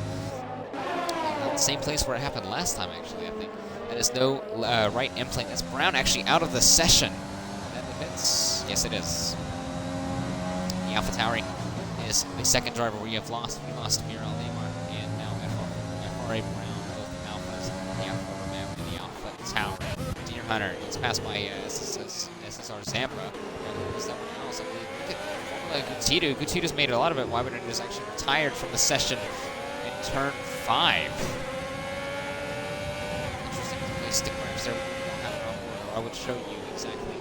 The same place where it happened last time, actually, I think. That is no right end plate. That's Brown actually out of the session. That the pits. Yes, it is. The AlphaTauri is the second driver we have lost. We lost BRL and now FRA Brown, both the Alphas, the Alpha Romeo and the AlphaTauri. Deer Hunter gets passed by SSR Zampa. And someone else, I believe. Look at Gutito's made a lot of it. Weibnier is actually retired from the session in turn 5. Interesting place to crash there. We don't have it on board, or I would show you exactly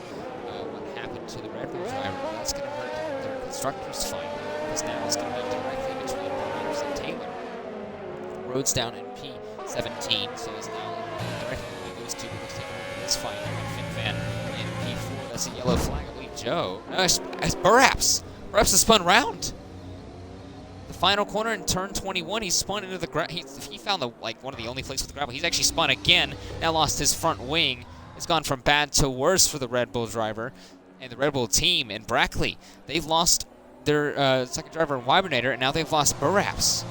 what happened to the Red Bull driver. That's going to hurt their constructor's fight, because now it's going to be directly between Buraps and Taylor. Rhodes down in P17, so it's now directly between those two. We're going to take a look at this fight here in FinFan in P4. That's a yellow flag, I believe. Joe. No, it's Buraps. Buraps has spun round. The final corner in turn 21, he spun into the gravel. He found one of the only places with the gravel. He's actually spun again. Now lost his front wing. It's gone from bad to worse for the Red Bull driver and the Red Bull team in Brackley. They've lost their second driver, Weibnier, and now they've lost Buraps.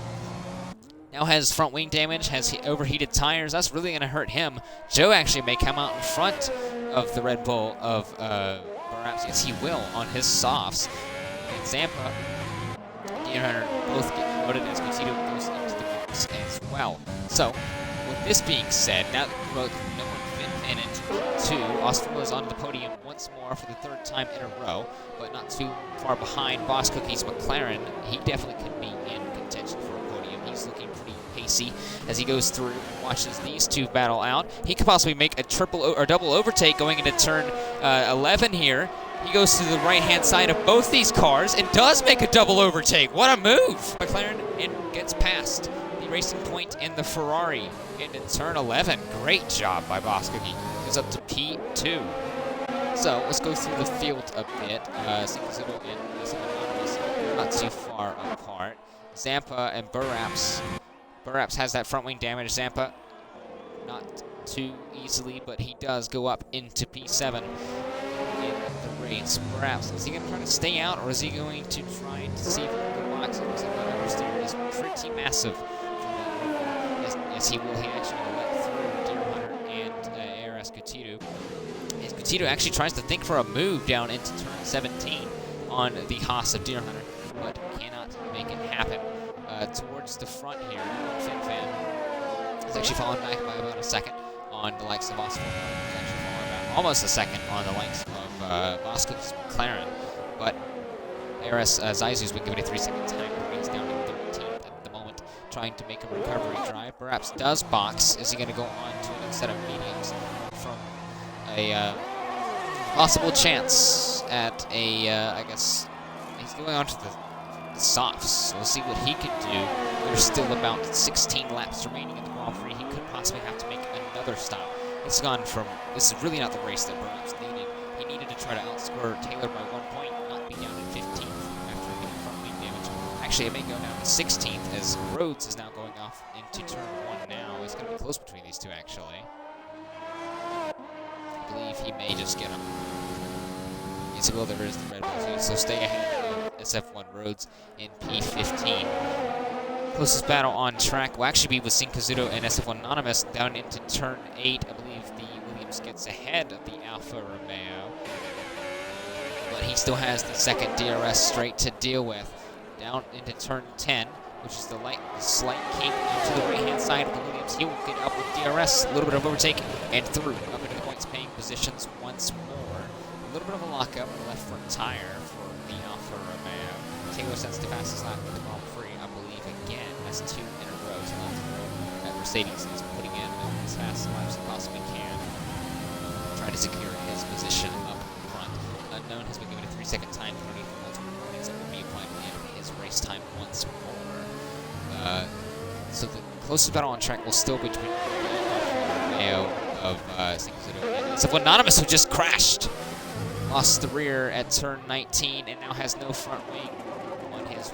Now has front wing damage, has overheated tires. That's really going to hurt him. Joe actually may come out in front of the Red Bull of Buraps. Yes, he will on his softs. And Zampa, Deer Hunter both get promoted as Coutinho goes into the box as well. So, with this being said, now that we both know and into 2, Austin is on the podium once more for the 3rd time in a row, but not too far behind Boskoki's McLaren. He definitely could be in contention for a podium. He's looking pretty pacey as he goes through and watches these two battle out. He could possibly make a double overtake going into turn 11 here. He goes to the right-hand side of both these cars and does make a double overtake. What a move! McLaren gets past the Racing Point and the Ferrari into turn 11. Great job by Boskoki. Goes up to P2. So let's go through the field a bit. Sinkazito and Anonymous not too far apart. Zampa and Buraps. Buraps has that front wing damage. Zampa not too easily, but he does go up into P7 in the race. Buraps, is he going to try to stay out, or is he going to try to see if he can go box? It looks like the oversteer is pretty massive. Yes, he will. He actually let through Deer Hunter and ARS Coutinho. As Coutinho actually tries to think for a move down into turn 17 on the Haas of Deer Hunter, but cannot make it happen. Towards the front here, FinFan is actually fallen back by about a second on the likes of Austin. He's actually fallen back almost a second on the likes of Boskoki's McLaren, but ARS Zaizu's been given a 3-second time. He's down to 13th at the moment, trying to make a recovery drive. Perhaps does box. Is he going to go on to another set of mediums from a possible chance at a, I guess, he's going on to the softs. So we'll see what he can do. There's still about 16 laps remaining in the Grand Prix. He could possibly have to make another stop. It's gone from, this is really not the race that Buraps needed. He needed to try to outscore Taylor by 1 point, not be down in 15th after getting front wing damage. Actually, it may go down to 16th as Rhodes is now going off into turn 1 now. It's going to be close between these two, actually. I believe he may just get him. Yes, well, there is the Red Bull too, so stay ahead of SF1 Rhodes in P15. Closest battle on track will actually be with Sinkazito and SF1 Anonymous down into turn 8. I believe the Williams gets ahead of the Alfa Romeo, but he still has the second DRS straight to deal with. Down into turn 10, which is the slight kink to the right-hand side of the Williams. He will get up with DRS, a little bit of overtake, and through up into the points paying positions once more. little bit of a lockup on the left front tire for the Alfa Romeo. Taylor sets the fastest lap in the Grand Prix, I believe, again. That's 2 in a row. So Mercedes is putting in as fast a lap as he possibly can, trying to secure his position up front. Unknown has been given a 3-second time penalty for multiple warnings that will be applied at the end of his race time once more. So the closest battle on track will still be between Romeo of it's of Anonymous, who just crashed. Lost the rear at turn 19 and now has no front wing on his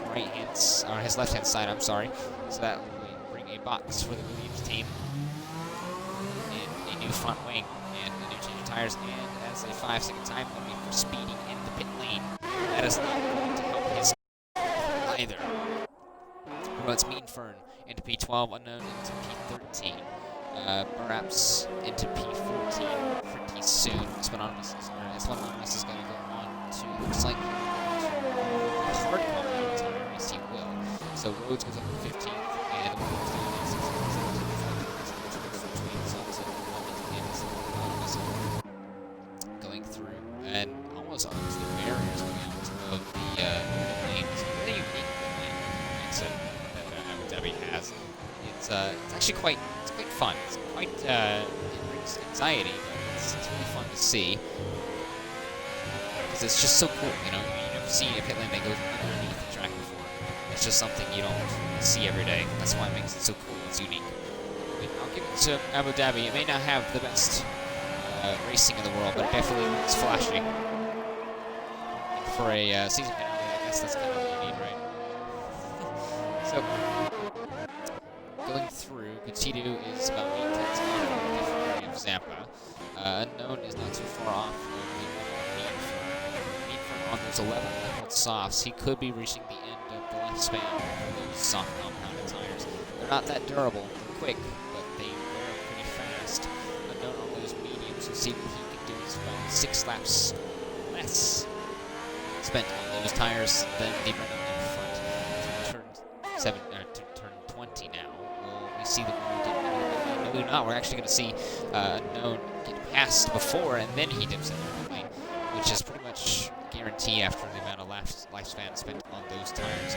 his left-hand side, I'm sorry. So that will bring a box for the Williams team and a new front wing and a new change of tires, and as a 5-second time penalty for speeding in the pit lane. That is not going to help his either. Runs Meanfern into P12, Unknown into P13. Buraps into P14 pretty soon. S1 Anonymous is going to go on to, looks like, hard compound tire, yes he will. So Rhodes goes up to 15th, and the Williams down to 16th, going through, and almost on the barriers going out of the lane. It's a really unique lane exit that Abu Dhabi has. It's actually quite fun. It's quite it brings anxiety, but it's really fun to see because it's just so cool. You know, you never see a pit lane that goes underneath the track before. It's just something you don't see every day. That's why it makes it so cool. It's unique. I mean, I'll give it to Abu Dhabi. It may not have the best racing in the world, but it definitely looks flashy. And for a season finale, I guess that's kind of what you need, right? So. Going through, Gutidu is about 8 tenths off of the Ferrari of Zampa. Unknown is not too far off of Meanfern on those 11 level softs. He could be reaching the end of the lifespan for those soft compounded tires. They're not that durable, they're quick, but they wear pretty fast. Unknown on those mediums, you see what he can do is about 6 laps less spent on those tires than the Renault in front. To turn 20 now. We see the no, not. We're actually going to see Unknown get passed before, and then he dips in there, which is pretty much guarantee after the amount of lifespan spent on those tires.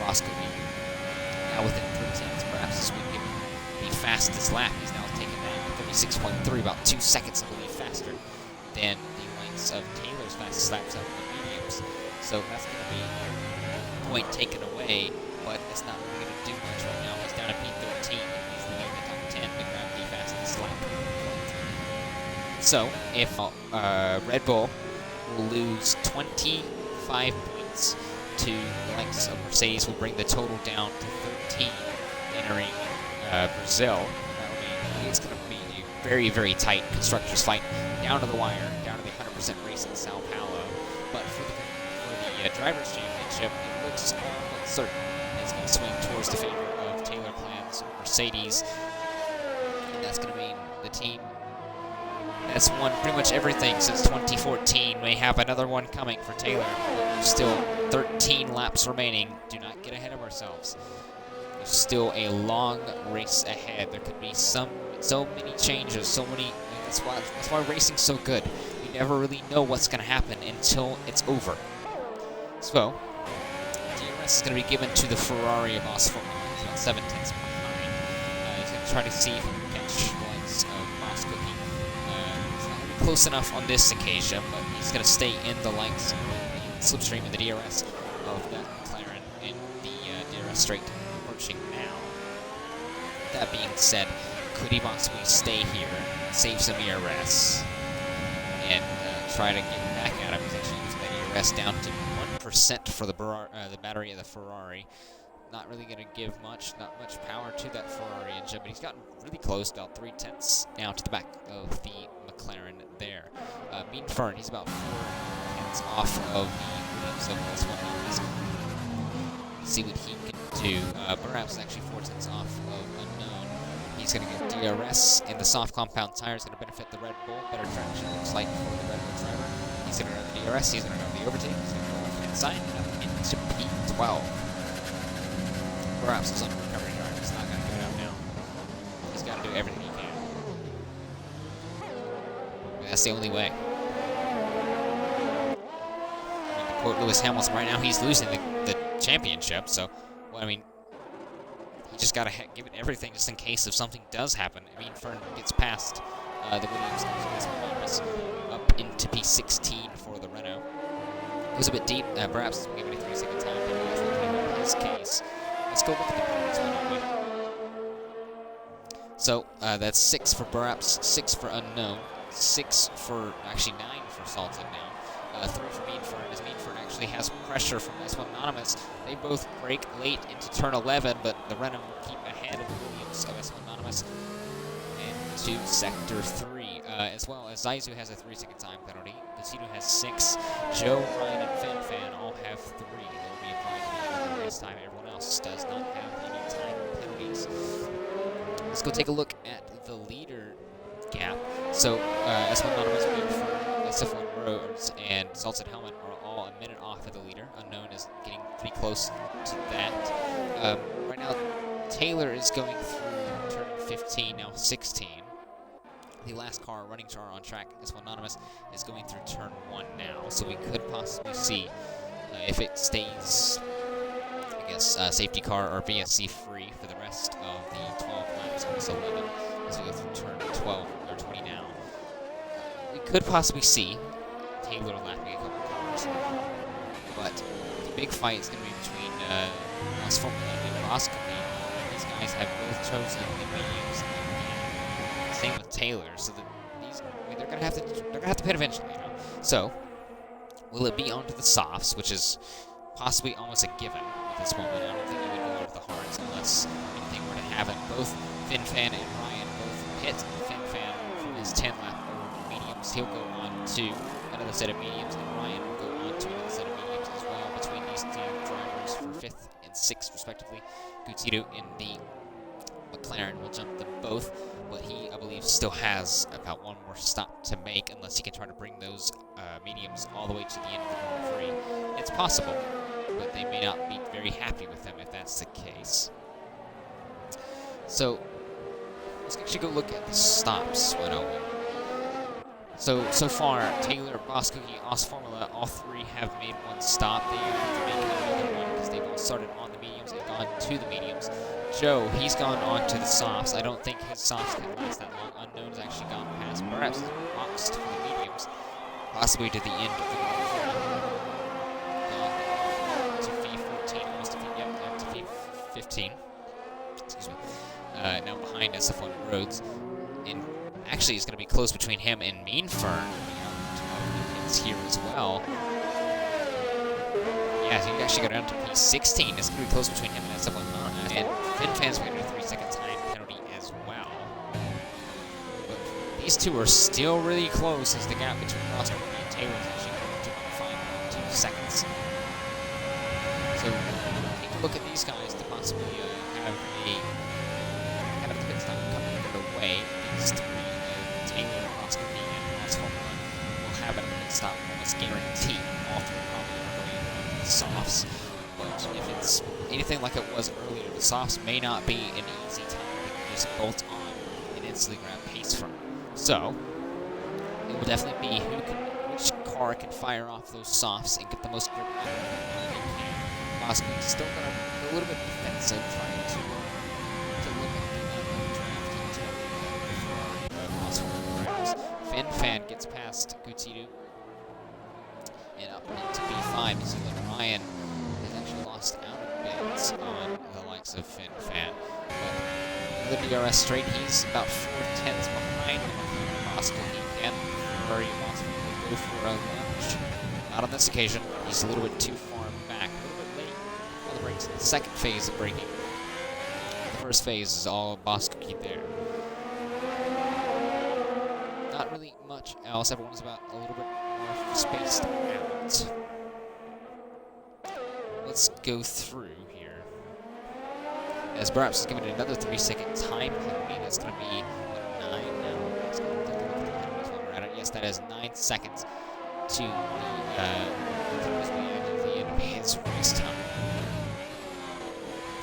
Roscoe now within 3 tenths, perhaps this would give him the fastest lap. He's now taken that 36.3, about 2 seconds, I believe, faster than the lengths of Taylor's fastest laps out of the mediums. So that's going to be a point taken away, but it's not really going to do much right now. He's down at P13, and he's leading the top 10 to grab the fastest lap. So, if Red Bull will lose 25 points to the likes of Mercedes, will bring the total down to 13 entering Brazil. That will mean it's going to be a very, very tight constructors fight down to the wire, down to the 100% race in Sao Paulo. But for the Drivers' Championship, it looks almost certain it's going to swing towards the favor of Taylor Clan's Mercedes. And that's going to mean the team that's won pretty much everything since 2014 may have another one coming for Taylor. There's still 13 laps remaining. Do not get ahead of ourselves. There's still a long race ahead. There could be so many changes, so many. That's why racing's so good. You never really know what's going to happen until it's over. So, DRS is going to be given to the Ferrari of Osborne. He's about 7 tenths behind. He's going to try to see if he can catch the likes of Moss Cookie. He's not going to be close enough on this occasion, but he's going to stay in the likes of the slipstream and the DRS of that McLaren in the DRS straight approaching now. That being said, could he possibly stay here, save some ERS, and try to get back at him? He's actually using that ERS down to 1% for the battery of the Ferrari. Not really going to give not much power to that Ferrari engine, but he's gotten really close, about 3 tenths down to the back of the McLaren there. Meanfern, he's about 4 tenths off of the Williams of this one. See what he can do. Buraps is actually 4 tenths off of Unknown. He's going to get DRS in the soft compound tire. Is going to benefit the Red Bull. Better traction looks like for the Red Bull driver. He's going to grab the DRS. He's going to grab the overtake. He's going to go left hand side and up into P12. Buraps is on recovery drive. He's not going to get out now. He's got to do everything he can. That's the only way. quote Lewis Hamilton, right now he's losing the championship. So, well, I mean, you just got to give it everything just in case if something does happen. I mean, Fern gets past the Williams up into P16 for the Renault. It was a bit deep. Perhaps we'll give it a 3-second time. But in his case, let's go look at the points. So that's 6 for Buraps, 6 for Unknown, 6 for, actually 9 for Salted now, 3 for Meanfern, as Meanfern actually has pressure from S1 Anonymous. They both break late into turn 11, but the Renault will keep ahead of the Williams of S1 Anonymous into Sector 3, as well as Zaizu has a 3-second time penalty, Casino has 6, Joe, Ryan, and FinFan all have 3. They will be applied to the race time. Everyone else does not have any time penalties. Let's go take a look at the leader gap. So, S1 Anonymous, SF1 Roads, and Salted Helmet are all a minute off of the leader. Unknown is getting pretty close to that. Right now, Taylor is going through turn 15, now 16. The last car, running car on track, S1 Anonymous, is going through turn 1 now. So we could possibly see if it stays, I guess, safety car or VSC free for the rest of the 12 laps on this 11 as we go through turn 12 or 20 now. We could possibly see Taylor lapping a couple of cars, but the big fight is going to be between us Formula and Roscoe. These guys have both chosen the mediums. Same with Taylor, so that these, I mean, they're gonna have to pit eventually, you know. So, will it be onto the softs, which is possibly almost a given at this moment? I don't think you would go onto the hards unless anything were to happen. Both FinFan and Ryan both pit. FinFan from his 10-lap over mediums, he'll go on to another set of mediums, and Ryan will go on to another set of mediums as well. Between these two drivers for 5th and 6th, respectively, Gutiérrez in the McLaren will jump them both, but he, I believe, still has about one more stop to make unless he can try to bring those mediums all the way to the end of the Grand Prix. It's possible, but they may not be very happy with them if that's the case. So, let's actually go look at the stops. So far, Taylor, Boscookie, Os Formula, all 3 have made one stop. They have to make another one because they've all started on the mediums and gone to the mediums. Joe, he's gone on to the softs. I don't think his softs can last that long. Unknown has actually gone past. Perhaps boxed for the mediums, possibly to the end of the Grand Prix. To V14, almost to V15. Excuse me. Now behind SF1 Roads, and actually it's going to be close between him and Meanfern. It's here as well. Yeah, so you can actually go down to P16. It's going to be close between him and SF1. And FinFan's going to get a 3-second time penalty as well. But these two are still really close as the gap between Roscoe and Taylor is actually going to 5.2 seconds. So take a look at these guys to possibly have a pit stop coming their way. These 3, Taylor, Roscoe, and Os Formula will have a pit stop almost guaranteed. All 3 probably are going to the softs. But if it's anything like it was earlier, the softs may not be an easy time to just bolt on and instantly grab pace from. So, it will definitely be which car can fire off those softs and get the most grip out of it they can. Roscoe's still going to be a little bit defensive, trying to limit the draft for riders. FinFan gets past Gutiérrez and up into B5. You see that Ryan has actually lost out a bit on the likes of FinFan. But the DRS straight, he's about 4/10 behind Roscoe. He can very possibly go for a lunge. Not on this occasion. He's a little bit too far back, a little bit late on the brakes. The second phase of braking. The first phase is all Bosco there. Not really much else. Everyone's about a little bit more spaced out. Let's go through here. As Buraps is giving it another 3-second time penalty. That's going to be 9 now. Let's go take a look at the penalties while we're at it. Yes, that is 9 seconds to the end of his race time.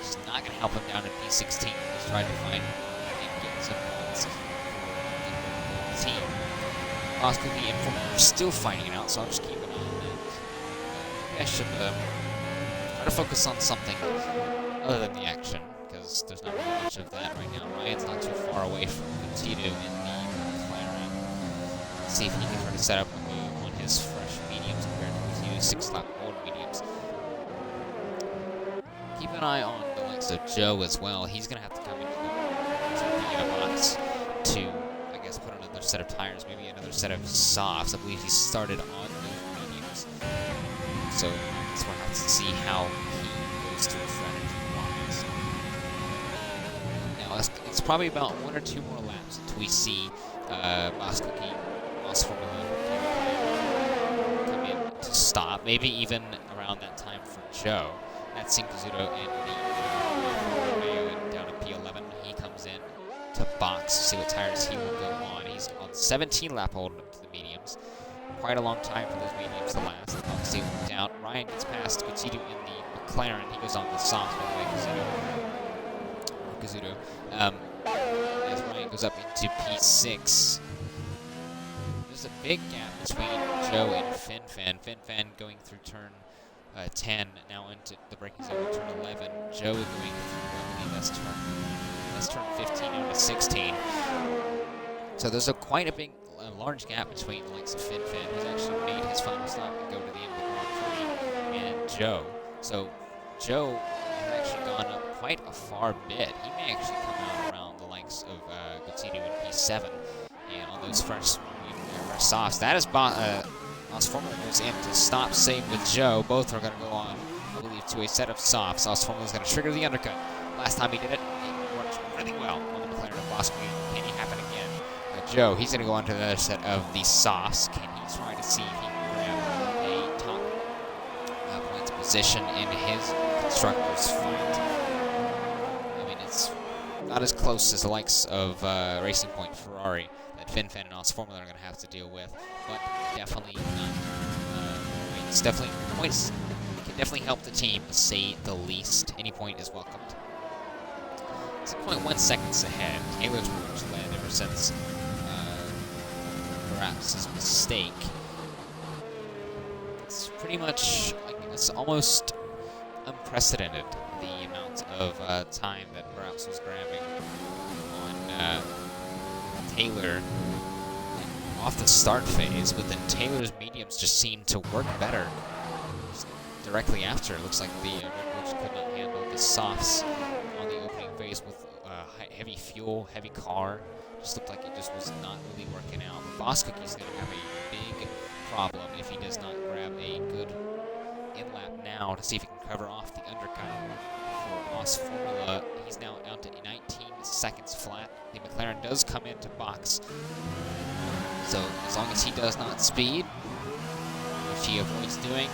It's not going to help him down in P16. He's trying to find and get some points for the team. Bosco and Formula are still fighting it out, so I'll just keep an eye on that. maybe I should try to focus on something other than the action, because there's not really much of that right now. Ryan's not too far away from Tito in the McLaren. Let's see if he can try to set up a move on his fresh mediums compared to Tito's 6-lap old mediums. Keep an eye on the likes of Joe as well. He's going to have to come into the box to, I guess, put on another set of tires, maybe another set of softs. I believe he started on those mediums. So we'll have to see how he goes through strategy-wise. Now, it's probably about 1 or 2 more laps until we see Boss Formula come in to stop. Maybe even around that time for Joe. That's Cinquezudo in the Romeo down at P11. He comes in to box to see what tires he will go on. He's on 17 lap hold to the mediums. Quite a long time for those mediums to last. Obviously, down. Ryan gets past Guzzido in the McLaren. He goes on the soft, by the way, Guzzido. As Ryan goes up into P6. There's a big gap between Joe and FinFan. FinFan going through turn 10, now into the braking zone, turn 11. Joe going through, I believe that's turn 15 into 16. So there's quite a large gap between the likes of FinFan, who's actually made his final stop and go to the end of the Grand Prix, and Joe. So Joe has actually gone up quite a far bit. He may actually come out around the likes of Guzzido in P7, and on those fresh softs. That is Formula goes in to stop save with Joe. Both are going to go on, I believe, to a set of softs. Formula is going to trigger the undercut. Last time he did it, it worked really well on the McLaren of Bosco. Can he happen again? Joe, he's going to go on to another set of the softs. Can he try to see if he can grab a top points position in his constructor's fight? I mean, it's not as close as the likes of Racing Point Ferrari that FinFan and Formula are going to have to deal with, but definitely not. It's definitely points can definitely help the team, to say the least. Any point is welcomed. 6.1 seconds ahead. Taylor's pretty much led ever since perhaps his mistake. It's pretty much, it's almost unprecedented, the amount of time that Buraps was grabbing on Taylor off the start phase, but then Taylor's mediums just seemed to work better directly after. It looks like the Red Bull could not handle the softs on the opening phase with heavy fuel, heavy car. Just looked like it just was not really working out. But Boss Cookie's going to have a big problem if he does not grab a good in-lap now to see if he can cover off the undercut for Boss Formula. He's now down to 19 seconds flat. The McLaren does come into box. So as long as he does not speed, which he avoids doing,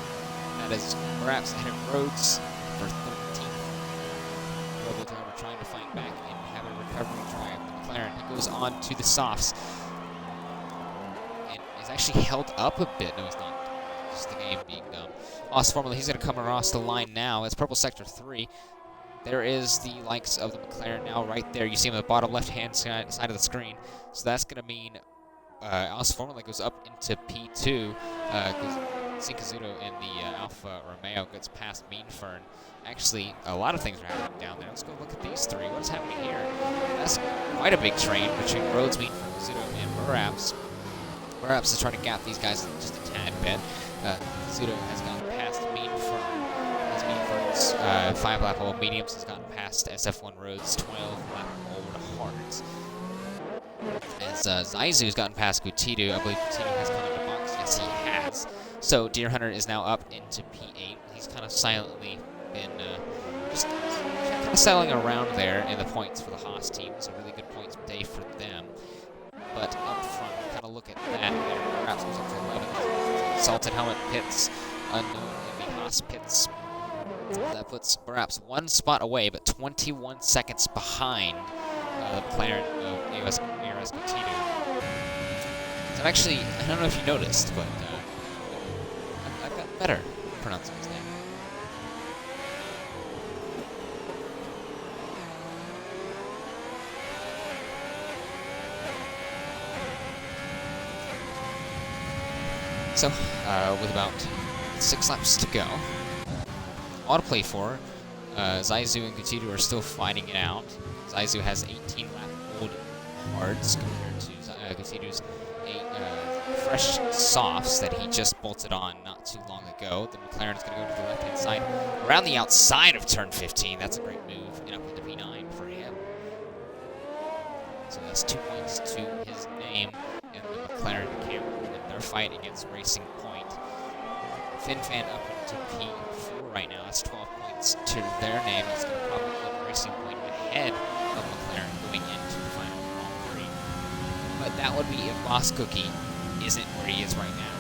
that is perhaps ahead of Rhodes for 13th. Robo driver trying to fight back and have a recovery drive. The McLaren, he goes on to the softs and is actually held up a bit. No, he's not. Just the game being dumb. Boss Formula, he's going to come across the line now. It's purple sector 3. There is the likes of the McLaren now right there. You see him on the bottom left-hand side of the screen. So that's going to mean Formula goes up into P2. Cinquezudo in the Alfa Romeo gets past Meanfern. Actually, a lot of things are happening down there. Let's go look at these three. What's happening here? That's quite a big train between Rhodes, Meanfern, Cinquezudo, and Buraps. Buraps is trying to gap these guys just a tad bit. Cinquezudo has gone past Meanfern. As Meanfern's 5-lap old mediums has gotten past SF1 Rhodes' 12-lap old hards. As Zaizu's gotten past Gutidu, I believe Gutidu has come into box. Yes, he has. So Deer Hunter is now up into P8. He's kind of silently been just kind of settling around there in the points for the Haas team. It's a really good points day for them. But up front, kind of look at that there. Perhaps goes up to 11. Salted Helmet pits, unknown in the Haas pits. That puts perhaps one spot away, but 21 seconds behind the McLaren of ARS Gutidu. So actually, I don't know if you noticed, but I've got better pronouncing his name. So, with about 6 laps to go. All to play for. Zaizu and Gutidu are still fighting it out. Zaizu has 18 lap old hards compared to Gutidu's fresh softs that he just bolted on not too long ago. The McLaren is going to go to the left-hand side, around the outside of turn 15. That's a great move, and up into P9 for him. So that's 2 points to his name in the McLaren camp in their fight against Racing Point. FinFan up into P4 right now. That's 12 points to their name. That's going to probably put Racing Point ahead of McLaren going into the final Grand Prix. But that would be if Boss Cookie isn't where he is right now.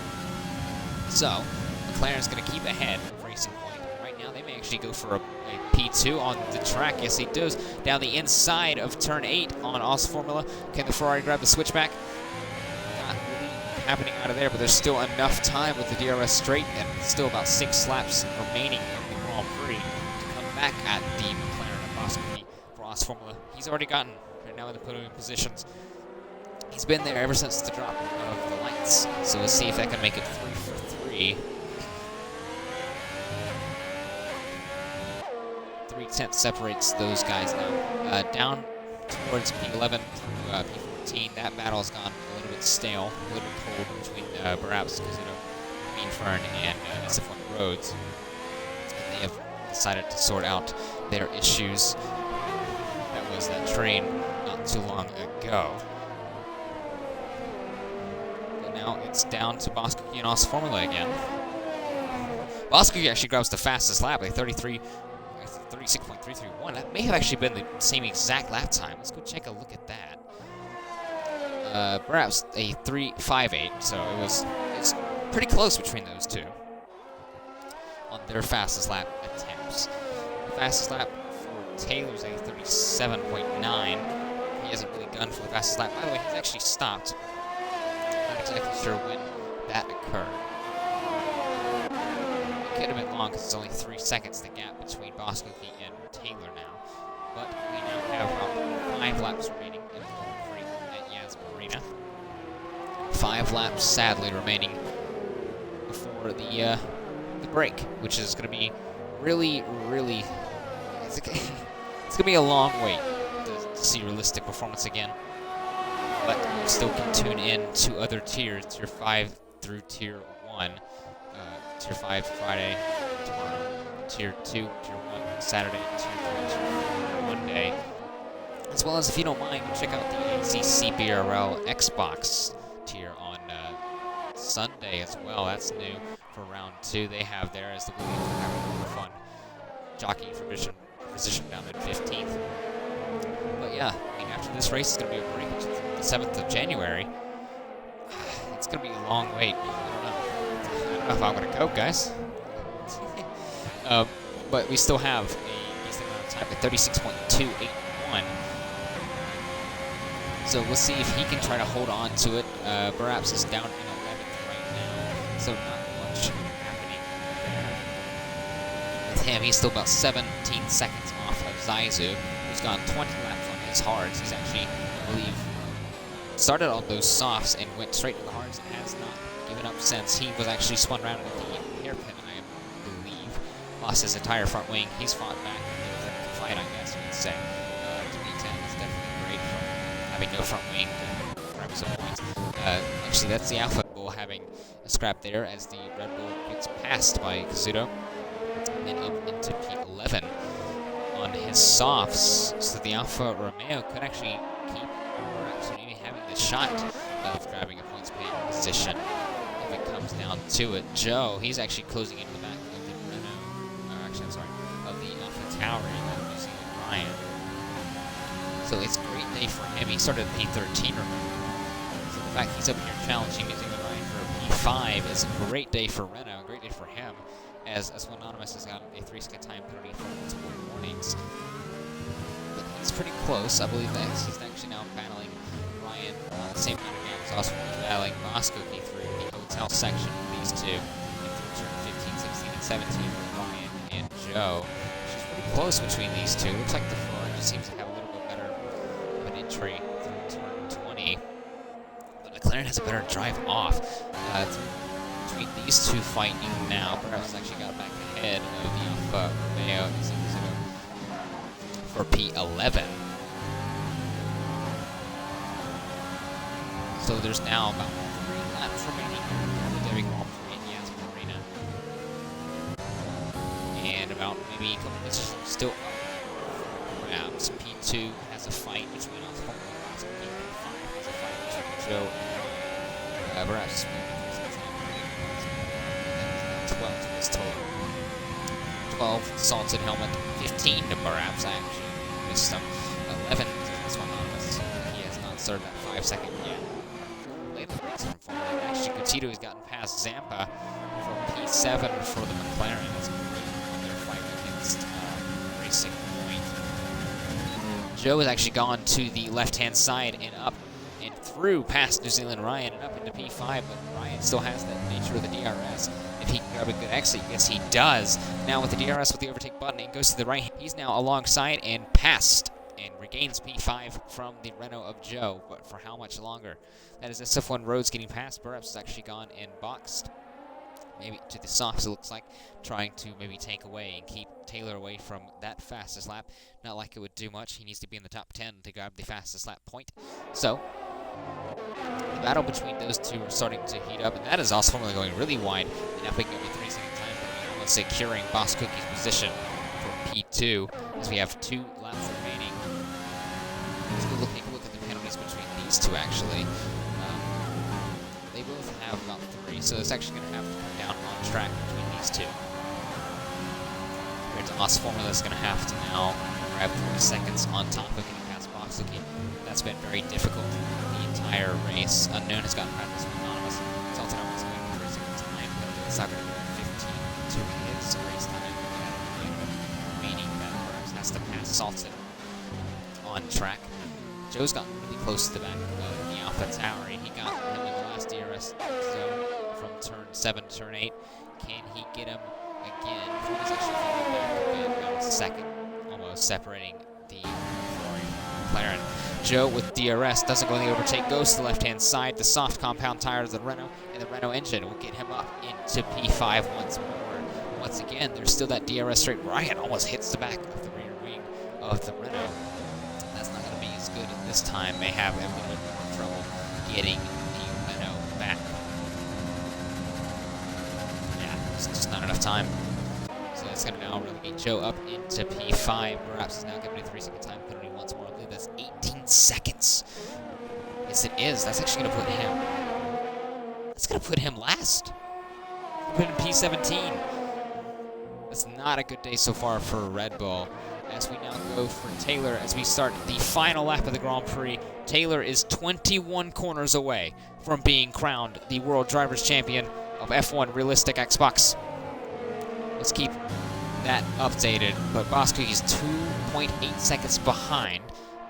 So, McLaren's going to keep ahead of Racing Point. Right now, they may actually go for a P2 on the track. Yes, he does. Down the inside of turn 8 on Aus Formula. Can the Ferrari grab the switchback? Not really happening out of there, but there's still enough time with the DRS straight and still about 6 laps remaining in the Grand Prix to come back at the McLaren and Boss Cookie for Aus Formula. He's already gotten right now in the podium positions. He's been there ever since the drop of the lights. So we'll see if that can make it 3 for 3. 3/10 separates those guys now. Down towards P11 through P14, that battle's gone a little bit stale, a little bit cold between Buraps, Mean Fern, and SF1 Rhodes. And they have decided to sort out their issues. That was that train not too long ago. Now it's down to Boss Cookie and Aus Formula again. Boss Cookie actually grabs the fastest lap, like 36.331. That may have actually been the same exact lap time. Let's go take a look at that. Perhaps a 3.58, so it's pretty close between those two on their fastest lap attempts. The fastest lap for Taylor's a 37.9. He hasn't really gone for the fastest lap. By the way, he's actually stopped. Not exactly sure when that occurred. It could have been long because it's only 3 seconds the gap between Boss Cookie and Taylor now. But we now have about 5 laps remaining in the Grand Prix at Yas Marina. 5 laps, sadly, remaining before the break, which is going to be really, really... It's going to be a long wait to see realistic performance again. But you still can tune in to other tiers, Tier 5 through Tier 1. Tier 5 Friday, tomorrow, Tier 2, Tier 1 Saturday, Tier 3, Tier 4 Monday. As well as, if you don't mind, check out the ACC BRL Xbox tier on Sunday as well. That's new for round 2. They have there as the Williams are having a little fun jockeying for position down at 15th. But yeah, I mean, after this race, it's going to be a break to the 7th of January. It's going to be a long wait. I don't know if I'm going to go, guys. But we still have a decent amount of time at 36.281. So we'll see if he can try to hold on to it. Buraps is down in 11th right now, so not much happening there. With him, he's still about 17 seconds off of Zaizu, who's gone 20 laps on his hards. He's actually, I believe, started on those softs and went straight to the hards and has not given up since. He was actually spun around at the hairpin, I believe. Lost his entire front wing. He's fought back in the fight, I guess you could say. 2010 is definitely great for having no front wing to grab some points. Actually, that's the Alpha Bull having a scrap there as the Red Bull gets passed by Kazuto. And then up into P11 on his softs. So the Alfa Romeo could actually keep perhaps maybe having the shot of grabbing a points paid position if it comes down to it. Joe, he's actually closing into the back of the Renault, of the Alpha Tauri using Ryan. So it's a great day for him. He started at P13, remember. So the fact he's up here challenging using the Ryan for P5 is a great day for Renault, a great day for him, as Anonymous has got a 3-second time penalty for multiple warnings. But he's pretty close. I believe that he's actually now battling Ryan on the same kind of game. He's also battling Boss Cookie through the hotel section of these two. And through turn 15, 16, and 17 with Ryan and Joe. Which is pretty close between these two. Looks like the Ferrari just seems to have a little bit better of an entry through turn 20. But McLaren has a better drive off. Through between these two fighting now. Buraps actually got back ahead of the Alfa Romeo for P11. So there's now about 3 laps remaining in the Abu Dhabi Grand Prix in Yasmin Arena. And about maybe a couple minutes still up. Perhaps P2 has a fight between us. P5 has a fight between Joe and Buraps. 12 is total. 12 salted helmet, 15 to Buraps actually. Missed him. 11 is anonymous. He has not served that 5-second yet. Actually, Coutinho has gotten past Zampa from P7 for the McLaren. That's a great their fight against Racing Point. Joe has actually gone to the left-hand side and up and through past New Zealand Ryan and up into P5, but Ryan still has that nature of the DRS. If he can grab a good exit, yes he does. Now with the DRS with the overtake button, it goes to the right. He's now alongside and past and regains P5 from the Renault of Joe, but for how much longer? That is SF1 Rhodes getting past. Buraps has actually gone and boxed. Maybe to the softs, it looks like, trying to maybe take away and keep Taylor away from that fastest lap. Not like it would do much. He needs to be in the top 10 to grab the fastest lap point. So, the battle between those two are starting to heat up, and that is also formally going really wide. And now picking up a 3-second time, but almost securing Boss Cookie's position for P2, as we have 2 laps remaining. Let's go take a look at the penalties between these two, actually. They both have about 3, so it's actually going to have to come down on track between these two. Compared to Os Formula is going to have to now grab 3 seconds on top of getting past Boxlooky. That's been very difficult the entire race. Unknown has gotten past this Anonymous. Salted Helmet's going for 3 seconds time, but it's not going to be 15 to his race time. Meaning that Buraps has to pass Salted on track. Joe's gotten really close to the back of the Alpha Tower. He got him in the last DRS zone from turn 7 to turn 8. Can he get him again? He's actually falling back a bit, about a second, almost separating the Ferrari McLaren. Joe with DRS doesn't go in the overtake, goes to the left-hand side. The soft compound tires of the Renault and the Renault engine will get him up into P5 once more. Once again, there's still that DRS straight. Ryan almost hits the back of the rear wing of the Renault. That's not going to be as good at this time. They have a little bit more trouble getting the Renault back. Yeah, it's just not enough time. So that's going to now relegate Joe up into P5. Buraps is now given a 3-second time penalty once more. I believe that's 18 seconds. Yes, it is. That's actually going to put him. That's going to put him last. Put him in P17. That's not a good day so far for Red Bull. As we now go for Taylor as we start the final lap of the Grand Prix. Taylor is 21 corners away from being crowned the World Drivers' Champion of F1 Realistic Xbox. Let's keep that updated, but Boss Cookie's 2.8 seconds behind.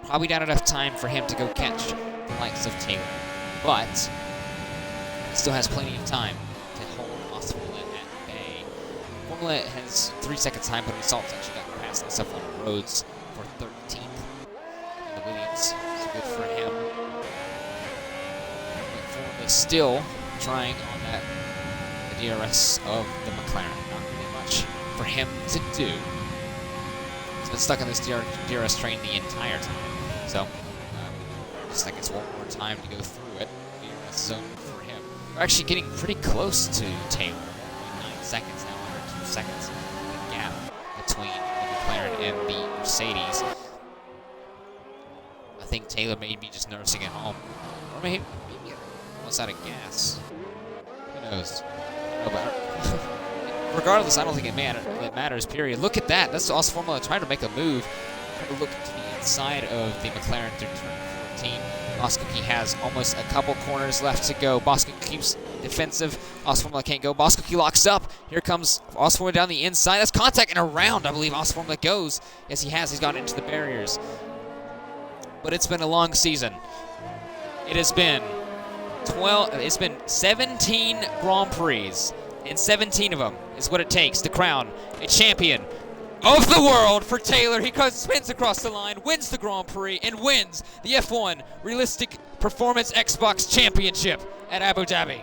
Probably not enough time for him to go catch the likes of Taylor, but still has plenty of time to hold Os Formula at bay. Formula has 3 seconds time, but Salt's actually got past the stuff on Rhodes for 13th. And the Williams is good for him. But Formula still trying on that the DRS of the McLaren. Not really much for him to do. He's been stuck on this DRS train the entire time. So, just think it's one more time to go through it. DRS zone for him. We're actually getting pretty close to Taylor. 1.9 seconds now, under 2 seconds. The gap between the McLaren and the Mercedes. I think Taylor may be just nursing at home. Or maybe almost out of gas. Who knows? No, but regardless, I don't think it matters, period. Look at that. That's Os Formula trying to make a move. Trying to look to the inside of the McLaren through turn 14. Boss Cookie has almost a couple corners left to go. Boss Cookie keeps defensive. Os Formula can't go. Boss Cookie locks up. Here comes Os Formula down the inside. That's contact and around, I believe Os Formula goes. Yes, he has. He's gone into the barriers. But it's been a long season. It has been 17 Grand Prix, and 17 of them is what it takes to crown a champion of the world for Taylor. He spins across the line, wins the Grand Prix, and wins the F1 Realistic Performance Xbox Championship at Abu Dhabi.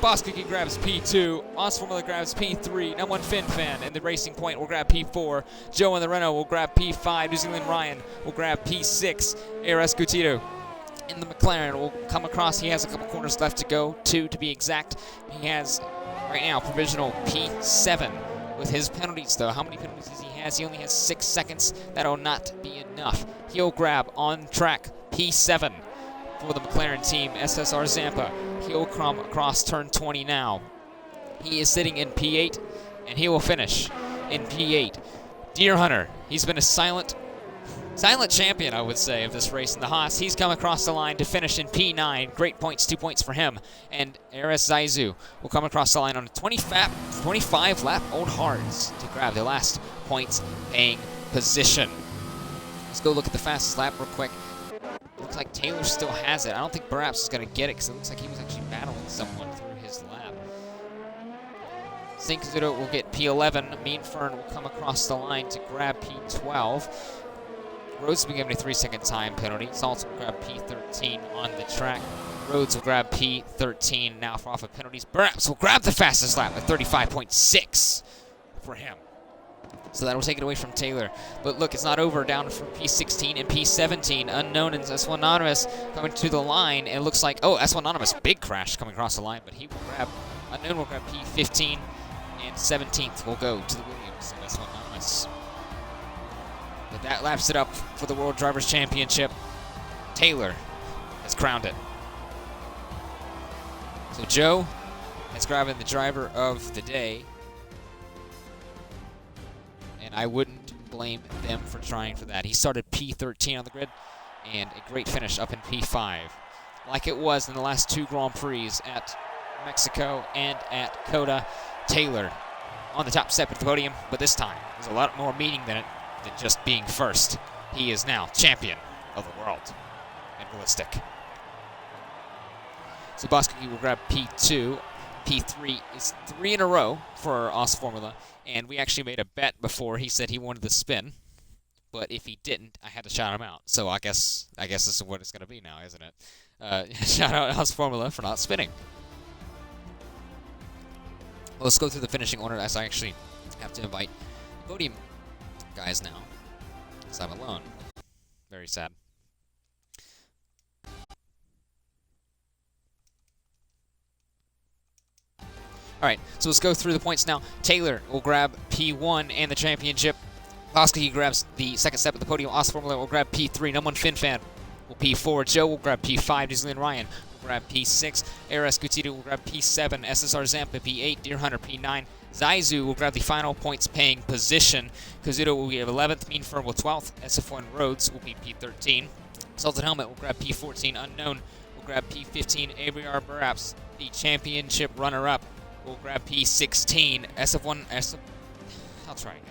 Boss Cookie grabs P2. Os Formula grabs P3. Number 1 Fin Fan in the Racing Point will grab P4. Joe in the Renault will grab P5. New Zealand Ryan will grab P6. ARS Gutito in the McLaren will come across. He has a couple corners left to go, 2 to be exact. He has right now provisional P7 with his penalties, though. How many penalties does he has? He only has 6 seconds. That'll not be enough. He'll grab on track P7 for the McLaren team. SSR Zampa. He'll come across turn 20 now. He is sitting in P8, and he will finish in P8. Deer Hunter. He's been a silent champion, I would say, of this race in the Haas. He's come across the line to finish in P9. Great points, 2 points for him. And Aris Zaizu will come across the line on a 25-lap Old Hards to grab the last points paying position. Let's go look at the fastest lap real quick. Looks like Taylor still has it. I don't think Buraps is going to get it because it looks like he was actually battling someone through his lap. Sinkazuto will get P11. Mean Fern will come across the line to grab P12. Rhodes will be given a 3-second time penalty. Salts will grab P13 on the track. Rhodes will grab P13 now for off of penalties. Buraps will grab the fastest lap at 35.6 for him. So that'll take it away from Taylor. But look, it's not over. Down from P16 and P17. Unknown and S1 Anonymous coming to the line. And it looks like, oh, S1 Anonymous, big crash coming across the line. But he will grab, Unknown will grab P15. And 17th will go to the Williams of S1 Anonymous. But that laps it up for the World Drivers' Championship. Taylor has crowned it. So Joe is grabbing the driver of the day. And I wouldn't blame them for trying for that. He started P13 on the grid, and a great finish up in P5. Like it was in the last 2 Grand Prix at Mexico and at COTA. Taylor on the top step of the podium, but this time there's a lot more meaning than just being first. He is now champion of the world in realistic. So Boski will grab P2. P3 is 3 in a row for Os Formula, and we actually made a bet before. He said he wanted the spin, but if he didn't, I had to shout him out. So I guess this is what it's going to be now, isn't it? Shout out Os Formula for not spinning. Well, let's go through the finishing order as I actually have to invite the podium guys now, because I'm alone. Very sad. Alright, so let's go through the points now. Taylor will grab P1 and the championship. Boski grabs the second step of the podium. Os Formula will grab P3. Number 1 Fin Fan will P4. Joe will grab P5. New Zealand Ryan will grab P6. ARS Gutito will grab P7. SSR Zampa P8. Deer Hunter P9. Zaizu will grab the final points paying position. Kazuto will be 11th. Mean Firm will 12th. SF1 Rhodes will be P13. Salted Helmet will grab P14. Unknown will grab P15. BRL Realistic, the championship runner-up, will grab P16. I'll try again.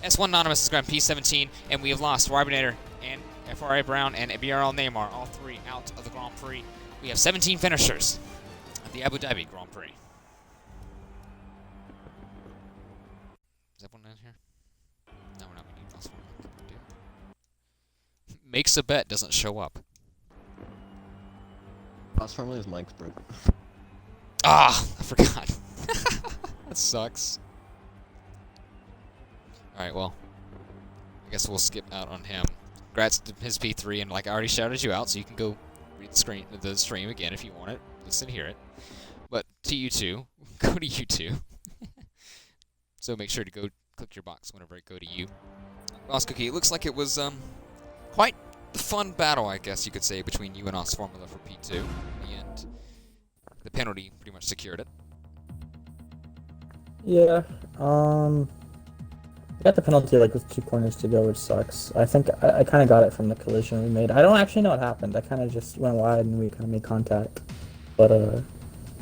S1 Anonymous has grabbed P17, and we have lost Warbinator and FRA Brown and BRL Neymar, all 3 out of the Grand Prix. We have 17 finishers at the Abu Dhabi Grand Prix. Is everyone in here? No, we're not. We need last one. Makes a bet, doesn't show up. Last formula is Mike's broke. Ah, I forgot. That sucks. Alright, well, I guess we'll skip out on him. Congrats to his P3, and like I already shouted you out, so you can go read the stream again if you want it. Listen, hear it. But to you two, go to YouTube. So make sure to go click your box whenever I go to you. Os Cookie, it looks like it was quite the fun battle, I guess you could say, between you and Os Formula for P2. In the end, the penalty pretty much secured it. Yeah, I got the penalty like with 2 corners to go, which sucks. I think I kind of got it from the collision we made. I don't actually know what happened. I kind of just went wide and we kind of made contact. But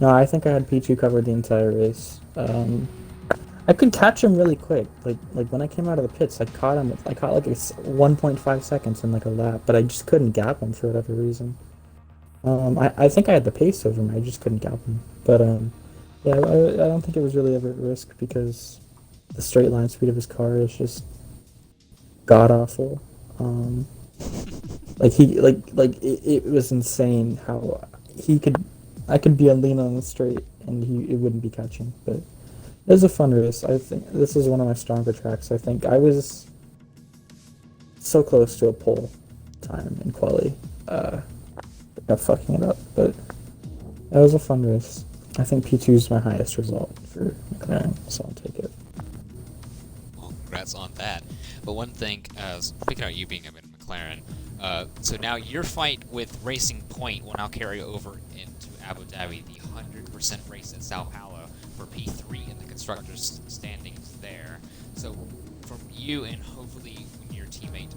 no, I think I had P2 covered the entire race. I could catch him really quick. Like when I came out of the pits, I caught him. I caught like 1.5 seconds in like a lap, but I just couldn't gap him for whatever reason. I think I had the pace over him. I just couldn't gap him. But yeah, I don't think it was really ever at risk because the straight line speed of his car is just god awful. It was insane how I could be a lean on the straight and it wouldn't be catching. But it was a fun race. I think this is one of my stronger tracks. I think I was so close to a pole time in quali. Got fucking it up, but that was a fun race. I think P2 is my highest result for McLaren, so I'll take it. Well, congrats on that. But one thing, speaking of you being a McLaren, so now your fight with Racing Point will now carry over into Abu Dhabi, the 100% race at Sao Paulo for P3 in the constructors' standings there. So from you, and hopefully when your teammate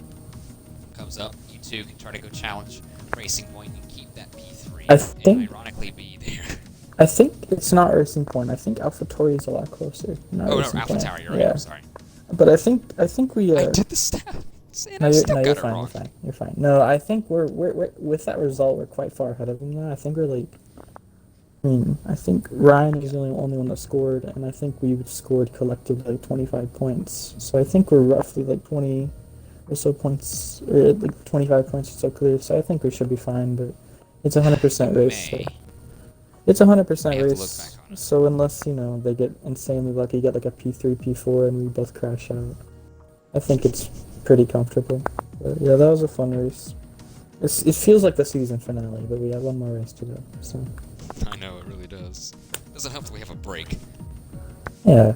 comes up, you two can try to go challenge Racing Point and keep that P3 and ironically be there. I think it's not Racing Point. I think AlphaTauri is a lot closer. Oh, no, AlphaTauri, you're right. Yeah. I'm sorry. But I think we. I did the stats. No, you're fine. You're fine. No, I think we're with that result, we're quite far ahead of them now. I think we're like. I think Ryan is the only one that scored, and I think we've scored collectively like 25 points. So I think we're roughly like 20 or so points, or like 25 points or so clear. So I think we should be fine. But it's a 100% race. So it's a 100% race. So unless they get insanely lucky, get like a P3, P4, and we both crash out, I think it's pretty comfortable. But yeah, that was a fun race. It feels like the season finale, but we have one more race to go. So. I know, it really does. Doesn't help that we have a break. Yeah.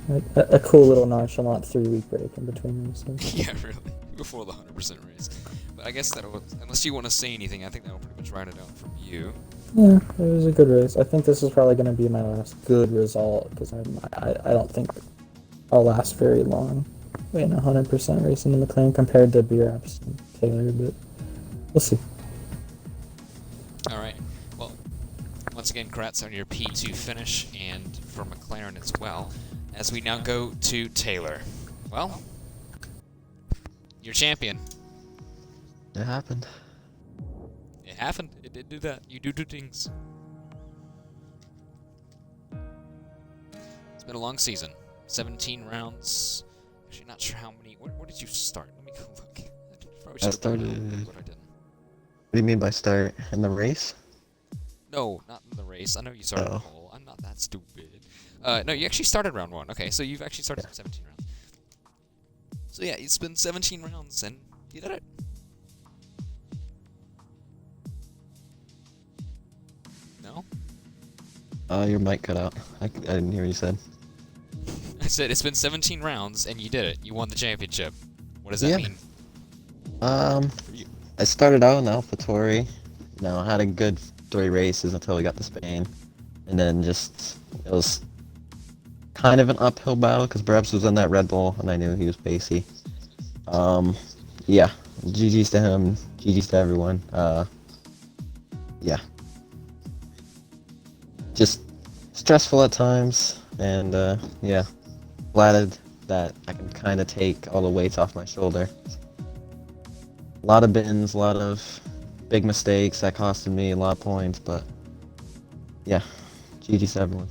Like a cool little nonchalant 3-week break in between races. Yeah, really. Before the 100% race. But I guess unless you want to say anything, I think that'll pretty much round it out from you. Yeah, it was a good race. I think this is probably going to be my last good result, because I don't think I'll last very long in a 100% race in the McLaren compared to Buraps and Taylor, but we'll see. Alright, well, once again, congrats on your P2 finish, and for McLaren as well, as we now go to Taylor. Well, you're champion. It happened. It happened. It did do that. You do things. It's been a long season. 17 rounds. Actually, not sure how many. Where did you start? Let me go look. I started. What I didn't. What do you mean by start? In the race? No, not in the race. I know you started the pole. I'm not that stupid. No, you actually started round 1. Okay, so you've actually started 17 rounds. So yeah, it's been 17 rounds, and you did it. No? Your mic cut out. I didn't hear what you said. I said it's been 17 rounds, and you did it. You won the championship. What does that mean? I started out in AlphaTauri. I had a good 3 races until we got to Spain. And then it was kind of an uphill battle, because Buraps was in that Red Bull, and I knew he was pacey. Yeah. GG's to him. GG's to everyone. Yeah. Just stressful at times, and yeah, glad that I can kind of take all the weights off my shoulder. A lot of bins, a lot of big mistakes that costed me a lot of points, but yeah, GG's to everyone.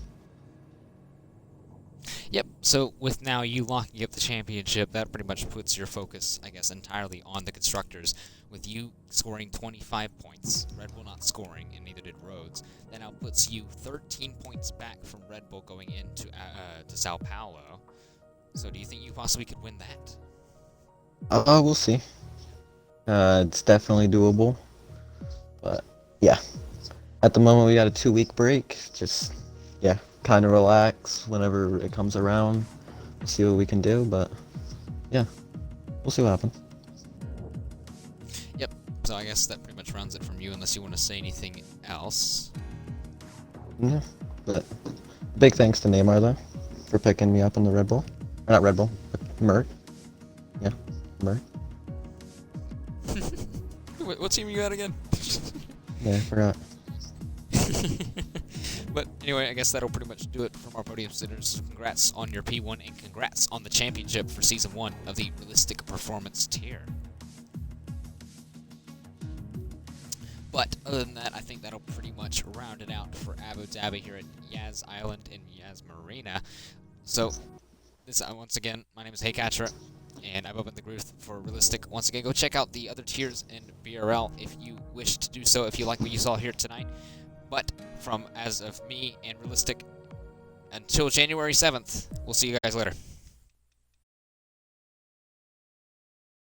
Yep, so with now you locking up the championship, that pretty much puts your focus, I guess, entirely on the constructors, with you scoring 25 points, Red Bull not scoring, and neither did Rhodes. That now puts you 13 points back from Red Bull going into to Sao Paulo. So do you think you possibly could win that? We'll see. It's definitely doable, but yeah. At the moment we got a 2-week break, just, yeah, kind of relax whenever it comes around. We'll see what we can do, but yeah, we'll see what happens. Yep, so I guess that pretty much rounds it from you, unless you want to say anything else. Yeah, but big thanks to Neymar, though, for picking me up in the Red Bull. Or not Red Bull, but Mert. Yeah, Mert. What team are you at again? Yeah, I forgot. But anyway, I guess that'll pretty much do it from our podium sitters. Congrats on your P1, and congrats on the championship for Season 1 of the Realistic Performance tier. But other than that, I think that'll pretty much round it out for Abu Dhabi here at Yas Island and Yas Marina. So, once again, my name is Heycatcher, and I've opened the group for Realistic. Once again, go check out the other tiers in BRL if you wish to do so, if you like what you saw here tonight. But from as of me and Realistic, until January 7th, we'll see you guys later.